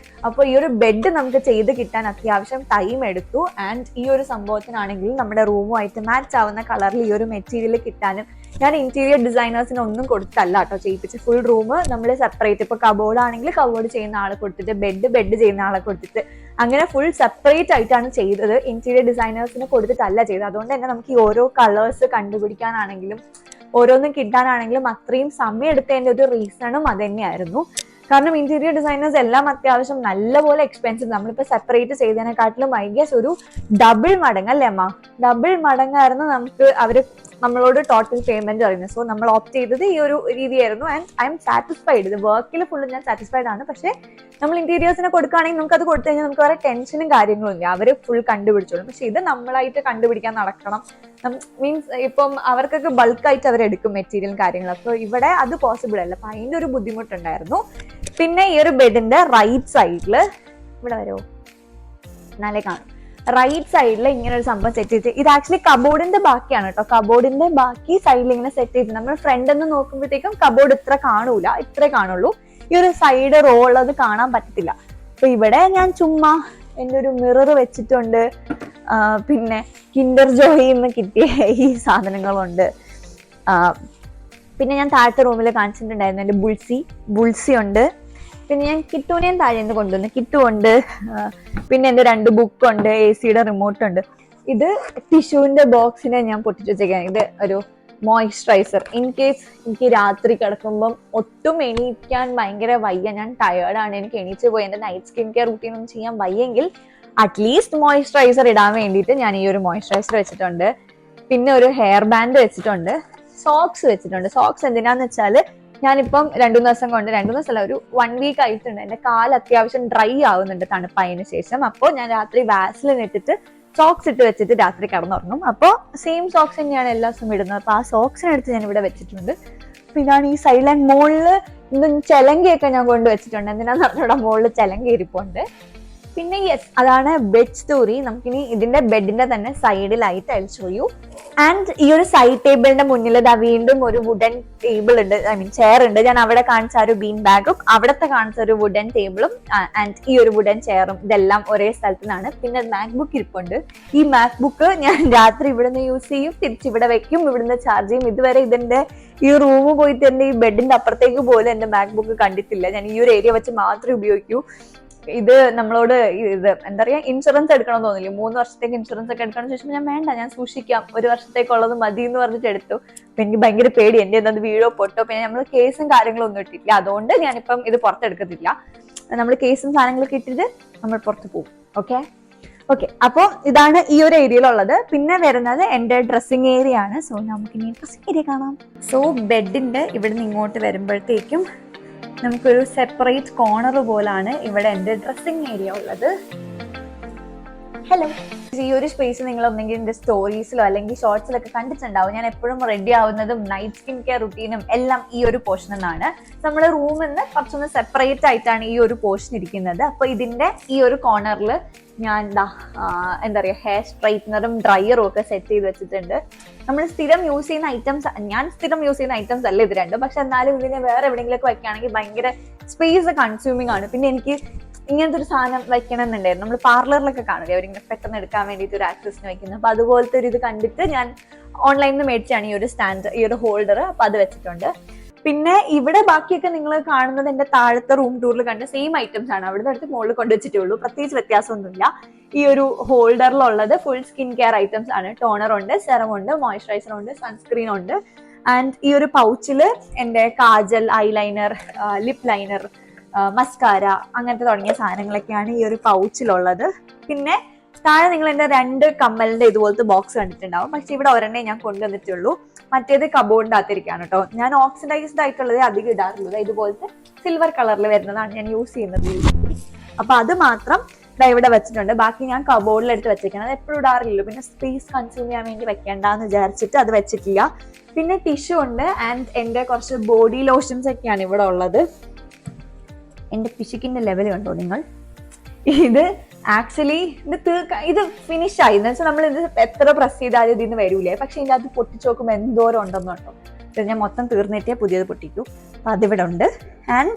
അപ്പോൾ ഈ ഒരു ബെഡ് നമുക്ക് ചെയ്ത് കിട്ടാൻ അത്യാവശ്യം ടൈം എടുത്തു. ആൻഡ് ഈ ഒരു സംഭവത്തിനാണെങ്കിൽ നമ്മുടെ റൂമുമായിട്ട് മാച്ച് ആവുന്ന കളറിൽ ഈ ഒരു മെറ്റീരിയൽ കിട്ടാനും ഞാൻ ഇന്റീരിയർ ഡിസൈനേഴ്സിന് ഒന്നും കൊടുത്തല്ല കേട്ടോ ചെയ്യിപ്പിച്ച്. ഫുൾ റൂം നമ്മൾ സെപ്പറേറ്റ്, ഇപ്പൊ കബോർഡ് ആണെങ്കിൽ കബോർഡ് ചെയ്യുന്ന ആളെ കൊടുത്തിട്ട്, ബെഡ് ചെയ്യുന്ന ആളെ കൊടുത്തിട്ട്, അങ്ങനെ ഫുൾ സെപ്പറേറ്റ് ആയിട്ടാണ് ചെയ്തത്. ഇന്റീരിയർ ഡിസൈനേഴ്സിന് കൊടുത്തിട്ടല്ല ചെയ്തത്. അതുകൊണ്ട് തന്നെ നമുക്ക് ഈ ഓരോ കളേഴ്സ് കണ്ടുപിടിക്കാനാണെങ്കിലും ഓരോന്നും കിട്ടാനാണെങ്കിലും അത്രയും സമയം എടുത്തതിന്റെ ഒരു റീസണും അത് തന്നെയായിരുന്നു. കാരണം ഇന്റീരിയർ ഡിസൈനേഴ്സ് എല്ലാം അത്യാവശ്യം നല്ലപോലെ എക്സ്പെൻസീവ്. നമ്മളിപ്പോ സെപ്പറേറ്റ് ചെയ്തതിനെക്കാട്ടിലും ഐ ഗെസ് ഒരു ഡബിൾ മടങ്ങ് അല്ലേ അമ്മ, ഡബിൾ മടങ്ങായിരുന്നു നമുക്ക് അവര് നമ്മളോട് ടോട്ടൽ പേയ്മെന്റ് പറയുന്നത്. സോ നമ്മൾ ഓപ്റ്റ് ചെയ്തത് ഈ ഒരു രീതിയായിരുന്നു. And I M satisfied. ഇത് വർക്കിൽ ഫുള്ള് ഞാൻ സാറ്റിസ്ഫൈഡ് ആണ്. പക്ഷെ നമ്മൾ ഇന്റീരിയേഴ്സിനെ കൊടുക്കുകയാണെങ്കിൽ നമുക്ക് അത് കൊടുത്തു കഴിഞ്ഞാൽ നമുക്ക് വേറെ ടെൻഷനും കാര്യങ്ങളും ഇല്ല, അവര് ഫുൾ കണ്ടുപിടിച്ചോളും. പക്ഷെ ഇത് നമ്മളായിട്ട് കണ്ടുപിടിക്കാൻ നടക്കണം. മീൻസ് ഇപ്പം അവർക്കൊക്കെ ബൾക്കായിട്ട് അവരെടുക്കും മെറ്റീരിയലും കാര്യങ്ങളും. അപ്പൊ ഇവിടെ അത് പോസിബിൾ അല്ല. അപ്പൊ അതിന്റെ ഒരു ബുദ്ധിമുട്ടുണ്ടായിരുന്നു. പിന്നെ ഈ ഒരു ബെഡിന്റെ റൈറ്റ് സൈഡില്, ഇവിടെ വരുമോ എന്നാലേ കാണും, റൈറ്റ് സൈഡിൽ ഇങ്ങനെ ഒരു സംഭവം സെറ്റ് ചെയ്ത്, ഇത് ആക്ച്വലി കബോർഡിന്റെ ബാക്കിയാണ് കേട്ടോ. കബോർഡിന്റെ ബാക്കി സൈഡിൽ ഇങ്ങനെ സെറ്റ് ചെയ്ത് നമ്മൾ ഫ്രണ്ട് എന്ന് നോക്കുമ്പോഴത്തേക്കും കബോർഡ് ഇത്ര കാണൂല, ഇത്രേ കാണുള്ളൂ. ഈ ഒരു സൈഡ് റോ ഉള്ളത് കാണാൻ പറ്റത്തില്ല. അപ്പൊ ഇവിടെ ഞാൻ ചുമ്മാ എൻ്റെ ഒരു മിറർ വെച്ചിട്ടുണ്ട്. പിന്നെ കിൻഡർ ജോയിന്ന് കിട്ടിയ ഈ സാധനങ്ങളുണ്ട്. പിന്നെ ഞാൻ താഴത്തെ റൂമിൽ കാണിച്ചിട്ടുണ്ടായിരുന്നു എൻ്റെ ബുൾസി ഉണ്ട്. പിന്നെ ഞാൻ കിട്ടുവിനെയും താഴെ നിന്ന് കൊണ്ടുവന്നു, കിട്ടു ഉണ്ട്. പിന്നെ എൻ്റെ 2 ബുക്കുണ്ട്, AC-യുടെ റിമോട്ട് ഉണ്ട്. ഇത് ടിഷ്യൂവിന്റെ ബോക്സിനെ ഞാൻ പൊട്ടിച്ചു വെച്ചേക്കാണ്. ഇത് ഒരു മോയ്സ്ചറൈസർ. ഇൻ കേസ് എനിക്ക് രാത്രി കിടക്കുമ്പം ഒട്ടും എണീക്കാൻ ഭയങ്കര വയ്യ, ഞാൻ ടയേർഡാണ്, എനിക്ക് എണീച്ച് പോയി എൻ്റെ നൈറ്റ് സ്കിൻ കെയർ റൂട്ടീൻ ഒന്നും ചെയ്യാൻ വയ്യെങ്കിൽ അറ്റ്ലീസ്റ്റ് മോയ്സ്ചറൈസർ ഇടാൻ വേണ്ടിയിട്ട് ഞാൻ ഈ ഒരു മോയ്സ്ചറൈസർ വെച്ചിട്ടുണ്ട്. പിന്നെ ഒരു ഹെയർ ബാൻഡ് വെച്ചിട്ടുണ്ട്, സോക്സ് വെച്ചിട്ടുണ്ട്. സോക്സ് എന്തിനാന്ന് വെച്ചാൽ ഞാനിപ്പം 2-3 ദിവസം കൊണ്ട്, 2 ദിവസമല്ല, ഒരു 1 വീക്ക് ആയിട്ടുണ്ട്, എൻ്റെ കാല് അത്യാവശ്യം ഡ്രൈ ആവുന്നുണ്ട് തണുപ്പായതിനു ശേഷം. അപ്പോൾ ഞാൻ രാത്രി വാസ്ലിൻ ഇട്ടിട്ട് സോക്സ് ഇട്ട് വെച്ചിട്ട് രാത്രി കിടന്നുറങ്ങും. അപ്പോൾ സെയിം സോക്സ് തന്നെയാണ് എല്ലാ ദിവസവും ഇടുന്നത്. അപ്പോൾ ആ സോക്സിനെടുത്ത് ഞാൻ ഇവിടെ വെച്ചിട്ടുണ്ട്. അപ്പൊ ഇതാണ് ഈ സൈഡ് ലൈൻ. മുകളില് ചെലങ്കയൊക്കെ ഞാൻ കൊണ്ടുവച്ചിട്ടുണ്ട്. എന്തിനാന്ന് പറഞ്ഞാൽ മുകളിൽ ചെലങ്ക ഇരിപ്പുണ്ട്. പിന്നെ യെസ്, അതാണ് ബെഡ് സ്റ്റോറി. നമുക്കിനി ഇതിന്റെ ബെഡിന്റെ തന്നെ സൈഡിലായിട്ട് I will show you. And ഈ ഒരു സൈഡ് ടേബിളിന്റെ മുന്നിൽ ഇതാ വീണ്ടും ഒരു വുഡൻ ടേബിൾ ഉണ്ട്, ഐ മീൻ ചെയർ ഉണ്ട്. ഞാൻ അവിടെ കാണിച്ച ഒരു ബീൻ ബാഗും അവിടത്തെ കാണിച്ച ഒരു വുഡൻ ടേബിളും ആൻഡ് ഈ ഒരു വുഡൻ ചെയറും ഇതെല്ലാം ഒരേ സ്ഥലത്തുനിന്നാണ്. പിന്നെ മാക്ബുക്ക് ഇരിപ്പുണ്ട്. ഈ മാക്ബുക്ക് ഞാൻ രാത്രി ഇവിടുന്ന് യൂസ് ചെയ്യും, തിരിച്ചിവിടെ വെക്കും, ഇവിടുന്ന് ചാർജ് ചെയ്യും. ഇതുവരെ ഇതിന്റെ ഈ റൂം പോയിട്ട് എന്റെ ഈ ബെഡിന്റെ അപ്പുറത്തേക്ക് പോലും എന്റെ മാക്ബുക്ക് കണ്ടിട്ടില്ല. ഞാൻ ഈ ഒരു ഏരിയ വെച്ച് മാത്രമേ ഉപയോഗിക്കൂ. ഇത് നമ്മളോട് ഇത് എന്താ പറയാ, ഇൻഷുറൻസ് എടുക്കണമെന്ന് തോന്നില്ല. 3 വർഷത്തേക്ക് ഇൻഷുറൻസ് ഒക്കെ എടുക്കണം ചോദിച്ചപ്പോൾ ഞാൻ വേണ്ട, ഞാൻ സൂക്ഷിക്കാം, 1 വർഷത്തേക്കുള്ളത് മതി എന്ന് പറഞ്ഞിട്ട് എടുത്തു. അപ്പൊ എനിക്ക് ഭയങ്കര പേടി, എന്റെ എന്നത് വീഴോ പൊട്ടോ. പിന്നെ നമ്മൾ കേസും കാര്യങ്ങളും ഒന്നും ഇട്ടിട്ടില്ല, അതുകൊണ്ട് ഞാനിപ്പം ഇത് പുറത്തെടുക്കത്തില്ല. നമ്മൾ കേസും സാധനങ്ങളൊക്കെ ഇട്ടിട്ട് നമ്മൾ പുറത്ത് പോകും. ഓക്കെ, ഓക്കെ, അപ്പോൾ ഇതാണ് ഈ ഒരു ഏരിയയിലുള്ളത്. പിന്നെ വരുന്നത് എൻ്റെ ഡ്രസ്സിങ് ഏരിയ ആണ്. സോ നമുക്കിനി ഡ്രസ്സിങ് ഏരിയ കാണാം. സോ ബെഡിൻ്റെ ഇവിടുന്ന് ഇങ്ങോട്ട് വരുമ്പോഴത്തേക്കും നമുക്കൊരു സെപ്പറേറ്റ് കോർണർ പോലാണ് ഇവിടെ എൻ്റെ ഡ്രസ്സിങ് ഏരിയ ഉള്ളത്. ഹലോ, ഈ ഒരു സ്പേസ് നിങ്ങൾ ഒന്നെങ്കിൽ എൻ്റെ സ്റ്റോറീസിലോ അല്ലെങ്കിൽ ഷോർട്സിലൊക്കെ കണ്ടിട്ടുണ്ടാവും. ഞാൻ എപ്പോഴും റെഡി ആവുന്നതും നൈറ്റ് സ്കിൻ കെയർ റുട്ടീനും എല്ലാം ഈ ഒരു പോർഷൻ നിന്നാണ്. നമ്മുടെ റൂമിൽ നിന്ന് കുറച്ചൊന്ന് സെപ്പറേറ്റ് ആയിട്ടാണ് ഈ ഒരു പോർഷൻ ഇരിക്കുന്നത്. അപ്പോൾ ഇതിൻ്റെ ഈ ഒരു കോർണറിൽ ഞാൻ എന്താ പറയുക, ഹെയർ സ്ട്രൈറ്റ്നറും ഡ്രയറും ഒക്കെ സെറ്റ് ചെയ്ത് വെച്ചിട്ടുണ്ട്. നമ്മൾ സ്ഥിരം യൂസ് ചെയ്യുന്ന ഐറ്റംസ്, ഞാൻ സ്ഥിരം യൂസ് ചെയ്യുന്ന ഐറ്റംസ് അല്ല ഇത് രണ്ടും. പക്ഷെ എന്നാലും ഇതിനെ വേറെ എവിടെയെങ്കിലൊക്കെ വെക്കുകയാണെങ്കിൽ ഭയങ്കര സ്പേസ് കൺസ്യൂമിങ് ആണ്. പിന്നെ എനിക്ക് ഇങ്ങനത്തെ ഒരു സാധനം വെക്കണം എന്നുണ്ടായിരുന്നു. നമ്മൾ പാർലറിലൊക്കെ കാണില്ലേ, അവരിങ്ങനെ പെട്ടെന്ന് എടുക്കാൻ വേണ്ടിയിട്ട് ഒരു ആക്സസിന് വെക്കുന്നത്. അപ്പൊ അതുപോലത്തെ ഒരു ഇത് കണ്ടിട്ട് ഞാൻ ഓൺലൈനിൽ നിന്ന് മേടിച്ചാണ് ഈ ഒരു സ്റ്റാൻഡ്, ഈ ഒരു ഹോൾഡർ. അപ്പൊ അത് വെച്ചിട്ടുണ്ട്. പിന്നെ ഇവിടെ ബാക്കിയൊക്കെ നിങ്ങൾ കാണുന്നത് എൻ്റെ താഴത്തെ റൂം ടൂറിൽ കണ്ട സെയിം ഐറ്റംസ് ആണ്. അവിടുന്ന് അടുത്ത് മുകളിൽ കൊണ്ടുവച്ചിട്ടേ ഉള്ളൂ. പ്രത്യേകിച്ച് വ്യത്യാസമൊന്നുമില്ല. ഈ ഒരു ഹോൾഡറിലുള്ളത് ഫുൾ സ്കിൻ കെയർ ഐറ്റംസ് ആണ്. ടോണർ ഉണ്ട്, സെറം ഉണ്ട്, മോയ്സ്ചറൈസർ ഉണ്ട്, സൺസ്ക്രീൻ ഉണ്ട്. ആൻഡ് ഈ ഒരു പൗച്ചില് എൻ്റെ kajal, eyeliner, lip liner, mascara അങ്ങനത്തെ തുടങ്ങിയ സാധനങ്ങളൊക്കെയാണ് ഈ ഒരു പൗച്ചിലുള്ളത്. പിന്നെ താഴെ നിങ്ങൾ എൻ്റെ 2 കമ്മലിന്റെ ഇതുപോലത്തെ ബോക്സ് കണ്ടിട്ടുണ്ടാവും. പക്ഷെ ഇവിടെ ഒരെണ്ണേ ഞാൻ കൊണ്ടുവന്നിട്ടുള്ളൂ. മറ്റേത് കബോർഡിന്റെ അകത്തിരിക്കുകയാണ് കേട്ടോ. ഞാൻ ഓക്സിഡൈസ്ഡ് ആയിട്ടുള്ളത് അധികം ഇടാറുള്ളത്. ഇതുപോലത്തെ സിൽവർ കളറിൽ വരുന്നതാണ് ഞാൻ യൂസ് ചെയ്യുന്നത്. അപ്പൊ അത് മാത്രം ഇവിടെ വെച്ചിട്ടുണ്ട്. ബാക്കി ഞാൻ കബോർഡിൽ എടുത്ത് വെച്ചേക്കണം. അത് എപ്പോഴും ഇടാറില്ലല്ലോ, പിന്നെ സ്പേസ് കൺസ്യൂം ചെയ്യാൻ വേണ്ടി വെക്കേണ്ടെന്ന് വിചാരിച്ചിട്ട് അത് വെച്ചിട്ടില്ല. പിന്നെ ടിഷ്യൂ ഉണ്ട്. ആൻഡ് എൻ്റെ കുറച്ച് ബോഡി ലോഷൻസ് ഒക്കെയാണ് ഇവിടെ ഉള്ളത്. എൻ്റെ പിശുക്കിന്റെ ലെവൽ കണ്ടോ നിങ്ങൾ? ഇത് ആക്ച്വലി ഇത് ഫിനിഷ് ആയി എന്ന് വെച്ചാൽ നമ്മൾ ഇത് എത്ര പ്രസ് ചെയ്താലും ഇതിന് വരൂലേ. പക്ഷെ ഇതിൻ്റെ അത് പൊട്ടിച്ചു നോക്കുമ്പോൾ എന്തോരം ഉണ്ടെന്ന് കേട്ടോ. ഇത് ഞാൻ മൊത്തം തീർന്നിട്ടേ പുതിയത് പൊട്ടിക്കൂ. അപ്പൊ അതിവിടെ ഉണ്ട്. ആൻഡ്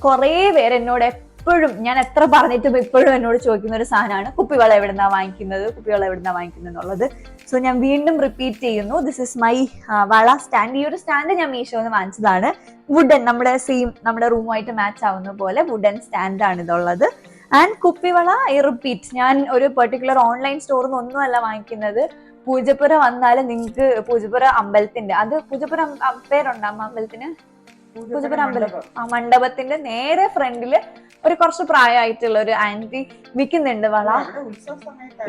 കുറേ പേര് എന്നോട് എപ്പോഴും, ഞാൻ എത്ര പറഞ്ഞിട്ടും ഇപ്പോഴും എന്നോട് ചോദിക്കുന്ന ഒരു സാധനമാണ് കുപ്പിവെള്ളം എവിടുന്നാ വാങ്ങിക്കുന്നത് എന്നുള്ളത്. സോ ഞാൻ വീണ്ടും റിപ്പീറ്റ് ചെയ്യുന്നു, ദിസ് ഇസ് മൈ വള സ്റ്റാൻഡ്. ഈ ഒരു സ്റ്റാൻഡ് ഞാൻ മീഷോന്ന് വാങ്ങിച്ചതാണ്. വുഡൻ, നമ്മുടെ റൂമുമായിട്ട് മാച്ച് ആവുന്ന പോലെ വുഡൻ സ്റ്റാൻഡ് ആണ് ഇതുള്ളത്. ആൻഡ് കുപ്പിവള, ഐ റിപ്പീറ്റ്, ഞാൻ ഒരു പെർട്ടിക്കുലർ ഓൺലൈൻ സ്റ്റോറിൽ നിന്ന് ഒന്നുമല്ല വാങ്ങിക്കുന്നത്. പൂജപ്പുര വന്നാലും നിങ്ങൾക്ക് പൂജപ്പുര അമ്പലത്തിന്റെ, അത് പൂജപ്പുര പേരുണ്ടോ അമ്പലത്തിന്? പൂജപ്പുര അമ്പലം, ആ മണ്ഡപത്തിന്റെ നേരെ ഫ്രണ്ടില് ഒരു കുറച്ച് പ്രായമായിട്ടുള്ള ഒരു ആന്റി വിൽക്കുന്നുണ്ട് വള.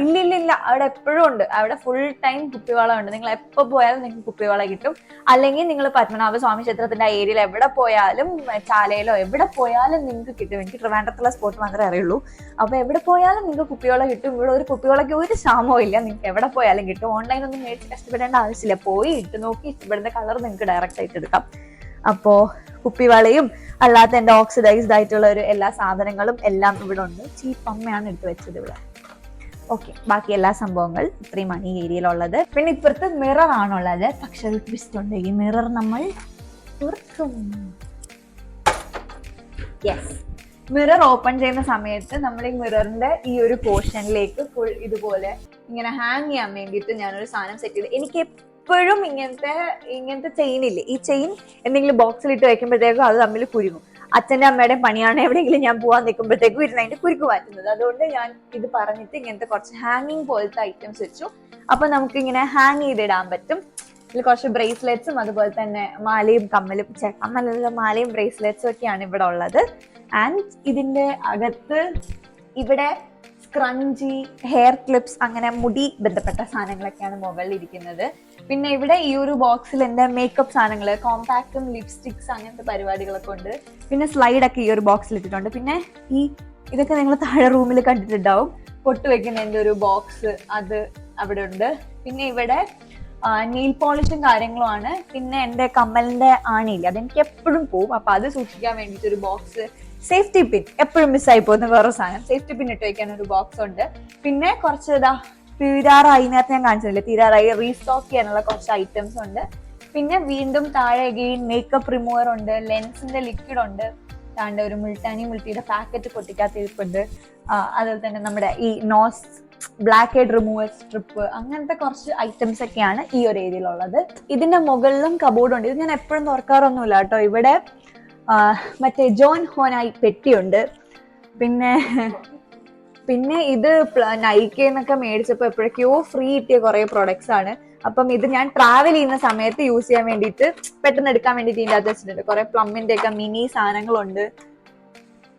ഇല്ല, അവിടെ എപ്പോഴും ഉണ്ട്. അവിടെ ഫുൾ ടൈം കുപ്പിവള ഉണ്ട്. നിങ്ങൾ എപ്പോ പോയാലും നിങ്ങൾക്ക് കുപ്പിവള കിട്ടും. അല്ലെങ്കിൽ നിങ്ങൾ പത്മനാഭ സ്വാമി ക്ഷേത്രത്തിന്റെ ആ ഏരിയയിൽ എവിടെ പോയാലും, ചാലയിലോ എവിടെ പോയാലും നിങ്ങൾക്ക് കിട്ടും. എനിക്ക് ട്രിവാൻഡ്രത്തുള്ള സ്പോട്ട് മാത്രമേ അറിയുള്ളൂ. അപ്പൊ എവിടെ പോയാലും നിങ്ങൾക്ക് കുപ്പിവള കിട്ടും. ഇവിടെ ഒരു കുപ്പിവളയ്ക്ക് ഒരു ക്ഷാമവും ഇല്ല. നിങ്ങൾക്ക് എവിടെ പോയാലും കിട്ടും. ഓൺലൈൻ ഒന്നും മേടിച്ച് കഷ്ടപ്പെടേണ്ട ആവശ്യമില്ല. പോയി ഇട്ട് നോക്കി ഇഷ്ടപ്പെടുന്ന കളർ നിങ്ങൾക്ക് ഡയറക്റ്റ് ആയിട്ട് എടുക്കാം. അപ്പോ കുപ്പിവളയും അല്ലാത്ത എൻ്റെ ഓക്സിഡൈസ്ഡ് ആയിട്ടുള്ള ഒരു എല്ലാ സാധനങ്ങളും എല്ലാം ഇവിടെ ഉണ്ട്. ചീപ്പ് അമ്മയാണ് എടുത്ത് വെച്ചത് ഇവിടെ. ഓക്കെ, ബാക്കി എല്ലാ സംഭവങ്ങൾ ഇത്രയുമാണ് ഈ ഏരിയയിലുള്ളത്. പിന്നെ ഇപ്പുറത്ത് മിറർ ആണുള്ളത്. പക്ഷെ ഒരു ട്വിസ്റ്റ് ഉണ്ട്. ഈ മിറർ നമ്മൾ തുറക്കും. യെസ്, മിറർ ഓപ്പൺ ചെയ്യുന്ന സമയത്ത് നമ്മൾ ഈ മിററിന്റെ ഈ ഒരു പോർഷനിലേക്ക് ഫുൾ ഇതുപോലെ ഇങ്ങനെ ഹാങ് ചെയ്യാൻ വേണ്ടിയിട്ട് ഞാനൊരു സാധനം സെറ്റ് ചെയ്ത്, എനിക്ക് എപ്പോഴും ഇങ്ങനത്തെ ചെയിൻ ഇല്ലേ, ഈ ചെയിൻ എന്തെങ്കിലും ബോക്സിലിട്ട് വെക്കുമ്പോഴത്തേക്കും അത് തമ്മിൽ കുരുങ്ങും. അച്ഛൻ്റെ അമ്മയുടെയും പണിയാണ്. എവിടെയെങ്കിലും ഞാൻ പോകാൻ നിൽക്കുമ്പോഴത്തേക്കും ഇരുന്ന് അതിന്റെ കുരുക്ക് മാറ്റുന്നത്. അതുകൊണ്ട് ഞാൻ ഇത് പറഞ്ഞിട്ട് ഇങ്ങനത്തെ കുറച്ച് ഹാങ്ങിങ് പോലത്തെ ഐറ്റംസ് വെച്ചു. അപ്പൊ നമുക്ക് ഇങ്ങനെ ഹാങ് ചെയ്തിടാൻ പറ്റും. ഇതിൽ കുറച്ച് ബ്രേസ്ലെറ്റ്സും അതുപോലെ തന്നെ മാലയും കമ്മലും, മാലയും ബ്രേസ്ലെറ്റ്സും ഒക്കെയാണ് ഇവിടെ ഉള്ളത്. ആൻഡ് ഇതിന്റെ അകത്ത് ഇവിടെ സ്ക്രഞ്ചി, ഹെയർ ക്ലിപ്സ്, അങ്ങനെ മുടി ബന്ധപ്പെട്ട സാധനങ്ങളൊക്കെയാണ് മുകളിൽ ഇരിക്കുന്നത്. പിന്നെ ഇവിടെ ഈ ഒരു ബോക്സിൽ എൻ്റെ മേക്കപ്പ് സാധനങ്ങൾ, കോമ്പാക്റ്റും ലിപ്സ്റ്റിക്സ് അങ്ങനത്തെ പരിപാടികളൊക്കെ ഉണ്ട്. പിന്നെ സ്ലൈഡൊക്കെ ഈ ഒരു ബോക്സിൽ ഇട്ടിട്ടുണ്ട്. പിന്നെ ഇതൊക്കെ നിങ്ങൾ താഴെ റൂമിൽ കണ്ടിട്ടുണ്ടാവും, പൊട്ട് വെക്കുന്ന എൻ്റെ ഒരു ബോക്സ്, അത് അവിടെ ഉണ്ട്. പിന്നെ ഇവിടെ നെയിൽ പോളിഷും കാര്യങ്ങളുമാണ്. പിന്നെ എൻ്റെ കമ്മലിന്റെ ആണിയില്ല, അതെനിക്ക് എപ്പോഴും പോവും. അപ്പൊ അത് സൂക്ഷിക്കാൻ വേണ്ടിയിട്ട് ഒരു ബോക്സ്, സേഫ്റ്റി പിൻ, എപ്പോഴും മിസ്സായി പോകുന്ന വേറെ സാധനം, സേഫ്റ്റി പിൻ ഇട്ട് വെക്കാൻ ഒരു ബോക്സ് ഉണ്ട്. പിന്നെ കുറച്ച് തീരാറായി, നേരത്തെ ഞാൻ കാണിച്ചില്ലേ, തീരാറായി റീസ്റ്റോക്ക് ചെയ്യാനുള്ള കുറച്ച് ഐറ്റംസ് ഉണ്ട്. പിന്നെ വീണ്ടും താഴെ അഗെയിൻ മേക്കപ്പ് റിമൂവർ ഉണ്ട്, ലെൻസിന്റെ ലിക്വിഡ് ഉണ്ട്, താണ്ട് ഒരു മുൾട്ടിയുടെ പാക്കറ്റ് പൊട്ടിക്കാത്തിരിപ്പുണ്ട്. അതുപോലെ തന്നെ നമ്മുടെ ഈ nose blackhead remover strip, അങ്ങനത്തെ കുറച്ച് ഐറ്റംസ് ഒക്കെയാണ് ഈ ഒരു ഏരിയയിലുള്ളത്. ഇതിന്റെ മുകളിലും കബോർഡ് ഉണ്ട്. ഇത് ഞാൻ എപ്പോഴും തുറക്കാറൊന്നുമില്ല കേട്ടോ. ഇവിടെ മറ്റേ ജോൺ ഹോനായി പെട്ടിയുണ്ട്. പിന്നെ ഇത് നൈക്കന്നൊക്കെ മേടിച്ചപ്പോൾ എപ്പോഴൊക്കെയോ ഫ്രീ കിട്ടിയ കുറെ പ്രൊഡക്ട്സ് ആണ്. അപ്പം ഇത് ഞാൻ ട്രാവൽ ചെയ്യുന്ന സമയത്ത് യൂസ് ചെയ്യാൻ വേണ്ടിയിട്ട് പെട്ടെന്ന് എടുക്കാൻ വേണ്ടിയിട്ട് ഇതിൻ്റെ അകത്ത് വെച്ചിട്ടുണ്ട്. കുറെ പ്ലമ്മിന്റെ ഒക്കെ മിനി സാധനങ്ങളുണ്ട്.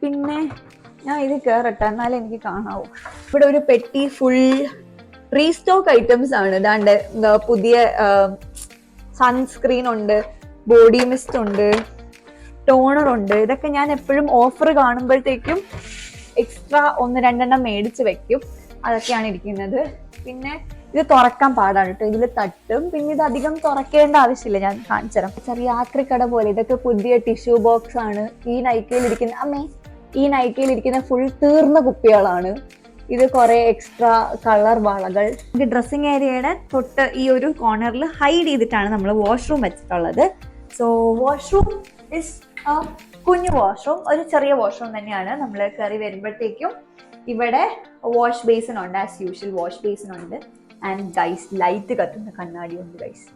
പിന്നെ ഞാൻ ഇത് കേറട്ടെ എന്നാലേ എനിക്ക് കാണാവൂ. ഇവിടെ ഒരു പെട്ടി ഫുൾ റീസ്റ്റോക്ക് ഐറ്റംസ് ആണ്. ഇതാണ്ട് പുതിയ സൺസ്ക്രീൻ ഉണ്ട്, ബോഡി മിസ്റ്റ് ഉണ്ട്, ടോണർ ഉണ്ട്. ഇതൊക്കെ ഞാൻ എപ്പോഴും ഓഫർ കാണുമ്പോഴത്തേക്കും എക്സ്ട്രാ 1-2 മേടിച്ച് വെക്കും. അതൊക്കെയാണ് ഇരിക്കുന്നത്. പിന്നെ ഇത് തുറക്കാൻ പാടാണ് കേട്ടോ, ഇതിൽ തട്ടും. പിന്നെ ഇത് അധികം തുറക്കേണ്ട ആവശ്യമില്ല, ഞാൻ കാണിച്ചു തരാം. ചെറിയ ആക്രിക്കട പോലെ. ഇതൊക്കെ പുതിയ ടിഷ്യൂ ബോക്സ് ആണ്. ഈ നൈക്കയിലിരിക്കുന്ന ഫുൾ തീർന്ന കുപ്പികളാണ്. ഇത് കുറെ എക്സ്ട്രാ കളർ വളകൾ. ഇത് ഡ്രസ്സിങ് ഏരിയയുടെ തൊട്ട് ഈ ഒരു കോർണറിൽ ഹൈഡ് ചെയ്തിട്ടാണ് നമ്മൾ വാഷ്റൂം വെച്ചിട്ടുള്ളത്. സോ വാഷ്റൂം ഇസ് കുഞ്ഞു വാഷ്റൂം, ഒരു ചെറിയ വാഷ്റൂം തന്നെയാണ്. നമ്മൾ കയറി വരുമ്പോഴത്തേക്കും ഇവിടെ വാഷ് ബേസിൻ ഉണ്ട്, ആസ് യൂഷ്വൽ വാഷ് ബേസിൻ ഉണ്ട്. ആൻഡ് ഗൈസ്, ലൈറ്റ് കത്തുന്ന കണ്ണാടി ഉണ്ട് ഗൈസ്.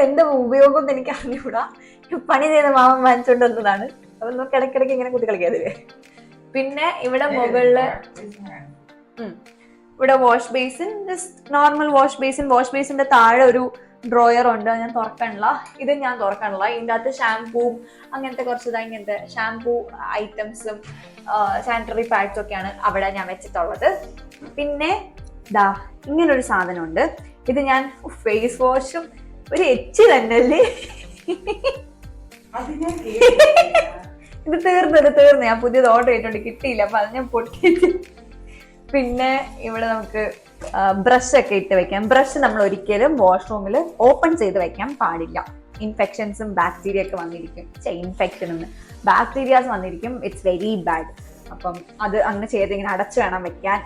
എന്താ ഉപയോഗം എന്ന് എനിക്ക് അറിഞ്ഞൂടാ. പണി ചെയ്ത മാമൻ വാങ്ങിച്ചോണ്ട് വന്നതാണ്. അപ്പൊ നമുക്ക് ഇടയ്ക്കിടയ്ക്ക് ഇങ്ങനെ കുട്ടി കളിക്കാതില്ലേ. പിന്നെ ഇവിടെ മുകളില് ഇവിടെ wash basin, just normal wash basin. Wash ബേസിന്റെ താഴെ ഒരു ഡ്രോയർ ഉണ്ട്, ഞാൻ തുറക്കണില്ല. ഇത് ഞാൻ തുറക്കണില്ല. ഇതിൻ്റെ അകത്ത് ഷാംപൂവും അങ്ങനത്തെ കുറച്ച് ഇങ്ങനത്തെ ഷാംപൂ ഐറ്റംസും സാനിറ്ററി പാഡ്സും ഒക്കെയാണ് അവിടെ ഞാൻ വെച്ചിട്ടുള്ളത്. പിന്നെ ദാ ഇങ്ങനൊരു സാധനമുണ്ട്. ഇത് ഞാൻ ഫേസ് വാഷും ഒരു എച്ച് തന്നെ അല്ലേ. ഇത് തീർന്നു. ഞാൻ പുതിയത് ഓർഡർ ചെയ്തിട്ടുണ്ട്, കിട്ടിയില്ല. അപ്പൊ അത് ഞാൻ പൊട്ടിയിട്ട്. പിന്നെ ഇവിടെ നമുക്ക് ബ്രഷ് ഒക്കെ ഇട്ട് വെക്കാം. ബ്രഷ് നമ്മൾ ഒരിക്കലും വാഷ്റൂമിൽ ഓപ്പൺ ചെയ്ത് വെക്കാൻ പാടില്ല. ഇൻഫെക്ഷൻസും ബാക്ടീരിയ ഒക്കെ വന്നിരിക്കും. ബാക്ടീരിയാസ് വന്നിരിക്കും. It's very bad. അപ്പം അത് അങ്ങനെ ചെയ്ത് ഇങ്ങനെ അടച്ചു വേണം വെക്കാൻ.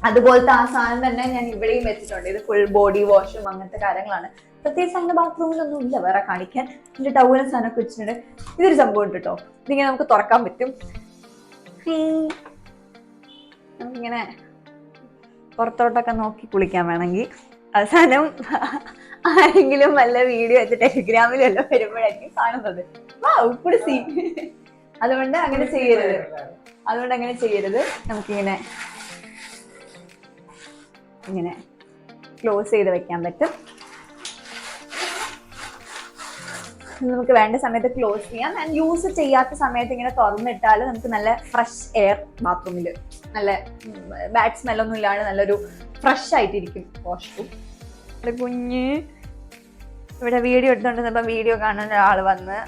അതുപോലത്തെ ആ സാധനം തന്നെ ഞാൻ ഇവിടെയും വെച്ചിട്ടുണ്ട്. ഇത് ഫുൾ ബോഡി വാഷും അങ്ങനത്തെ കാര്യങ്ങളാണ്. പ്രത്യേകിച്ച് അങ്ങനെ ബാത്റൂമിലൊന്നും ഇല്ല വേറെ കാണിക്കാൻ. ഇതിന്റെ ടൗലും സാധനമൊക്കെ വെച്ചിട്ടുണ്ട്. ഇതൊരു സംഭവം ഉണ്ട് കേട്ടോ, ഇതിങ്ങനെ നമുക്ക് തുറക്കാൻ പറ്റും. നമുക്കിങ്ങനെ പുറത്തോട്ടൊക്കെ നോക്കി കുളിക്കാൻ വേണമെങ്കിൽ. അവസാനം ആരെങ്കിലും വല്ല വീഡിയോ വെച്ച് ടെലിഗ്രാമിലും എല്ലാം വരുമ്പോഴായിരിക്കും കാണുന്നത്. അതുകൊണ്ട് അങ്ങനെ ചെയ്യരുത്. നമുക്കിങ്ങനെ ഇങ്ങനെ ക്ലോസ് ചെയ്ത് വെക്കാൻ പറ്റും. നമുക്ക് വേണ്ട സമയത്ത് ക്ലോസ് ചെയ്യാം. ആൻഡ് യൂസ് ചെയ്യാത്ത സമയത്ത് ഇങ്ങനെ തുറന്നിട്ടാൽ നമുക്ക് നല്ല ഫ്രഷ് എയർ ബാത്റൂമിൽ, നല്ല ബാഡ് സ്മെല്ലൊന്നും ഇല്ലാണ്ട് നല്ലൊരു ഫ്രഷ് ആയിട്ടിരിക്കും വാഷ്റൂം. കുഞ്ഞ് ഇവിടെ വീഡിയോ എടുത്തോണ്ടിരുന്നപ്പോ വീഡിയോ കാണുന്ന ഒരാൾ വന്ന്,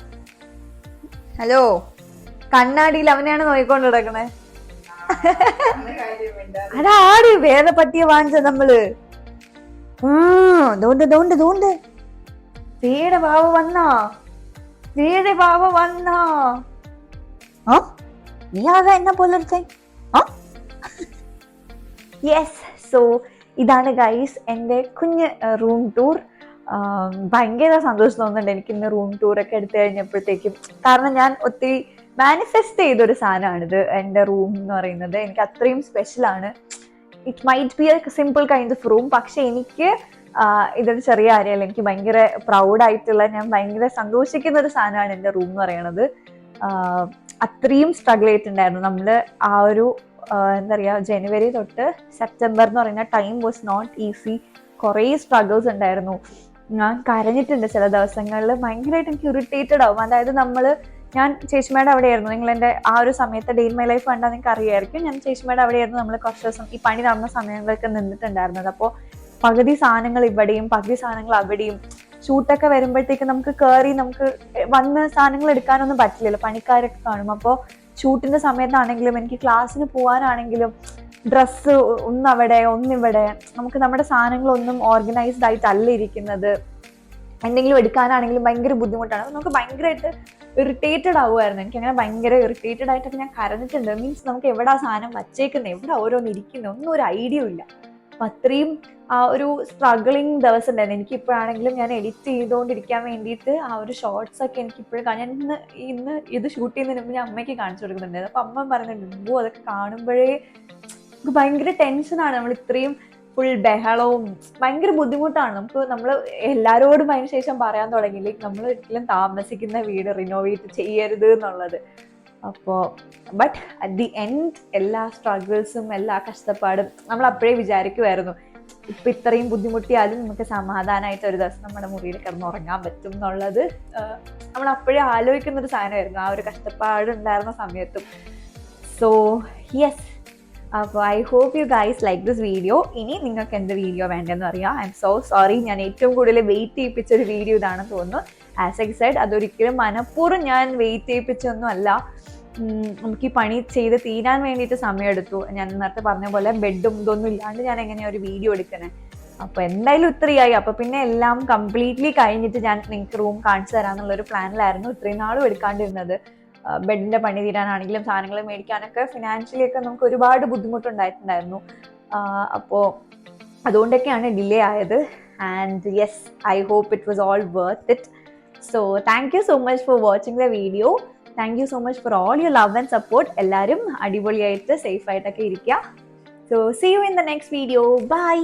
ഹലോ, കണ്ണാടിയിൽ അവനെയാണ് നോക്കിക്കൊണ്ട് കിടക്കണേ. അതാട് വേറെ പട്ടിയെ വാങ്ങിച്ച നമ്മള്. ദോണ്ട് വേടെ ബാവ വന്നാ നീ ആകാ എന്നെ പോലെ യെസ്. സോ ഇതാണ് ഗൈസ് എൻ്റെ കുഞ്ഞ് റൂം ടൂർ. ഭയങ്കര സന്തോഷം തോന്നുന്നുണ്ട് എനിക്ക് ഇന്ന് റൂം ടൂറൊക്കെ എടുത്തു കഴിഞ്ഞപ്പോഴത്തേക്കും. കാരണം ഞാൻ ഒത്തിരി മാനിഫെസ്റ്റ് ചെയ്തൊരു സാധനമാണിത്. എൻ്റെ റൂം എന്ന് പറയുന്നത് എനിക്ക് അത്രയും സ്പെഷ്യലാണ്. It might be A simple kind of room, പക്ഷെ എനിക്ക് ഇതൊരു ചെറിയ കാര്യമല്ല. എനിക്ക് ഭയങ്കര പ്രൗഡായിട്ടുള്ള, ഞാൻ ഭയങ്കര സന്തോഷിക്കുന്ന ഒരു സാധനമാണ് എൻ്റെ റൂം എന്ന് പറയുന്നത്. അത്രയും സ്ട്രഗിൾ ചെയ്തിട്ടുണ്ടായിരുന്നു നമ്മൾ. ആ ഒരു എന്താ പറയുക, ജനുവരി തൊട്ട് സെപ്റ്റംബർ എന്ന് പറയുന്ന ടൈം വാസ് നോട്ട് ഈസി. കുറേ സ്ട്രഗിൾസ് ഉണ്ടായിരുന്നു. ഞാൻ കരഞ്ഞിട്ടുണ്ട് ചില ദിവസങ്ങളിൽ. ഭയങ്കരമായിട്ട് എനിക്ക് ഇറിറ്റേറ്റഡ് ആവും. അതായത് ഞാൻ ചേച്ചിമാരുടെ അവിടെയായിരുന്നു. നിങ്ങൾ എൻ്റെ ആ ഒരു സമയത്ത് ഡേ ഇൻ മൈ ലൈഫ് കണ്ടാൽ നിങ്ങൾക്ക് അറിയായിരിക്കും. ഞാൻ ചേച്ചിമാരുടെ അവിടെയായിരുന്നു നമ്മൾ കുറച്ച് ദിവസം ഈ പണി നടന്ന സമയങ്ങളൊക്കെ നിന്നിട്ടുണ്ടായിരുന്നത്. അപ്പോൾ പകുതി സാധനങ്ങൾ ഇവിടെയും പകുതി സാധനങ്ങൾ അവിടെയും. ഷൂട്ടൊക്കെ വരുമ്പോഴത്തേക്ക് നമുക്ക് കയറി നമുക്ക് വന്ന് സാധനങ്ങൾ എടുക്കാനൊന്നും പറ്റില്ലല്ലോ, പണിക്കാരൊക്കെ കാണും. അപ്പോൾ ഷൂട്ടിന്റെ സമയത്താണെങ്കിലും എനിക്ക് ക്ലാസ്സിന് പോകാനാണെങ്കിലും ഡ്രസ്സ് ഒന്നവിടെ ഒന്നിവിടെ, നമുക്ക് നമ്മുടെ സാധനങ്ങളൊന്നും ഓർഗനൈസ്ഡ് ആയിട്ടല്ല ഇരിക്കുന്നത്. എന്തെങ്കിലും എടുക്കാനാണെങ്കിലും ഭയങ്കര ബുദ്ധിമുട്ടാണ്. നമുക്ക് ഭയങ്കരമായിട്ട് ഇറിറ്റേറ്റഡ് ആവുമായിരുന്നു. എനിക്കങ്ങനെ ഭയങ്കര ഇറിറ്റേറ്റഡ് ആയിട്ടൊക്കെ ഞാൻ കരഞ്ഞിട്ടുണ്ട്. മീൻസ് നമുക്ക് എവിടെ ആ സാധനം വച്ചേക്കുന്നത്, എവിടെ ഓരോന്നിരിക്കുന്നത്, ഒന്നും ഒരു ഐഡിയ ഇല്ല. അപ്പം അത്രയും ആ ഒരു സ്ട്രഗിളിങ് ദിവസം ഉണ്ടായിരുന്നു. എനിക്കിപ്പോഴാണെങ്കിലും ഞാൻ എഡിറ്റ് ചെയ്തുകൊണ്ടിരിക്കാൻ വേണ്ടിയിട്ട് ആ ഒരു ഷോർട്സ് ഒക്കെ എനിക്കിപ്പോഴും ഞാൻ ഇന്ന് ഇത് ഷൂട്ട് ചെയ്യുന്നതിന് മുമ്പ് ഞാൻ അമ്മയ്ക്ക് കാണിച്ചു കൊടുക്കുന്നുണ്ടായിരുന്നു. അപ്പം അമ്മ പറയുന്നുണ്ട്, അതൊക്കെ കാണുമ്പോഴേ നമുക്ക് ഭയങ്കര ടെൻഷനാണ്. നമ്മൾ ഇത്രയും ഫുൾ ബഹളവും ഭയങ്കര ബുദ്ധിമുട്ടാണ്. നമ്മൾ എല്ലാവരോടും അതിന് ശേഷം പറയാൻ തുടങ്ങിയില്ലേ നമ്മൾ ഒരിക്കലും താമസിക്കുന്ന വീട് റിനോവേറ്റ് ചെയ്യരുത് എന്നുള്ളത്. അപ്പോൾ ബട്ട് അറ്റ് ദി എൻഡ് എല്ലാ സ്ട്രഗിൾസും എല്ലാ കഷ്ടപ്പാടും നമ്മൾ അപ്പോഴേ വിചാരിക്കുമായിരുന്നു ഇപ്പം ഇത്രയും ബുദ്ധിമുട്ടിയാലും നമുക്ക് സമാധാനമായിട്ട് ഒരു ദിവസം നമ്മുടെ മുറിയിൽ കിടന്നുറങ്ങാൻ പറ്റും എന്നുള്ളത് നമ്മൾ അപ്പോഴേ ആലോചിക്കുന്ന ഒരു സാധനമായിരുന്നു ആ ഒരു കഷ്ടപ്പാട് ഉണ്ടായിരുന്ന സമയത്തും. സോ യെസ്, അപ്പോൾ I hope you guys like this video. ഇനി നിങ്ങൾക്ക് എന്ത് വീഡിയോ വേണ്ടതെന്ന് അറിയാം. ഐ എം സോ സോറി, ഞാൻ ഏറ്റവും കൂടുതൽ വെയിറ്റ് ചെയ്യിപ്പിച്ചൊരു വീഡിയോ ഇതാണെന്ന് തോന്നുന്നു. ആസ് എ സൈഡ്, അതൊരിക്കലും മനഃപൂർവ്വം ഞാൻ വെയിറ്റ് ചെയ്യിപ്പിച്ചൊന്നും അല്ല. നമുക്ക് ഈ പണി ചെയ്ത് തീരാൻ വേണ്ടിയിട്ട് സമയമെടുത്തു. ഞാൻ നേരത്തെ പറഞ്ഞ പോലെ ബെഡും ഇതൊന്നും ഇല്ലാണ്ട് ഞാൻ എങ്ങനെയാണ് ഒരു വീഡിയോ എടുക്കണേ. അപ്പോൾ എന്തായാലും ഇത്രയായി. അപ്പോൾ പിന്നെ എല്ലാം കംപ്ലീറ്റ്ലി കഴിഞ്ഞിട്ട് ഞാൻ നിങ്ങൾക്ക് റൂം കാണിച്ചു തരാമെന്നുള്ളൊരു പ്ലാനിലായിരുന്നു ഇത്രയും നാളും എടുക്കാണ്ടിരുന്നത്. ബെഡിൻ്റെ പണി തീരാനാണെങ്കിലും സാധനങ്ങൾ മേടിക്കാനൊക്കെ ഫിനാൻഷ്യലി ഒക്കെ നമുക്ക് ഒരുപാട് ബുദ്ധിമുട്ടുണ്ടായിട്ടുണ്ടായിരുന്നു. അപ്പോൾ അതുകൊണ്ടൊക്കെയാണ് ഡിലേ ആയത്. And yes, I hope it was all worth it. So thank you so much for watching the video. Thank you so much for all your love and support. എല്ലാവരും അടിപൊളിയായിട്ട് സേഫായിട്ടൊക്കെ ഇരിക്കുക. So see you in the next video. By.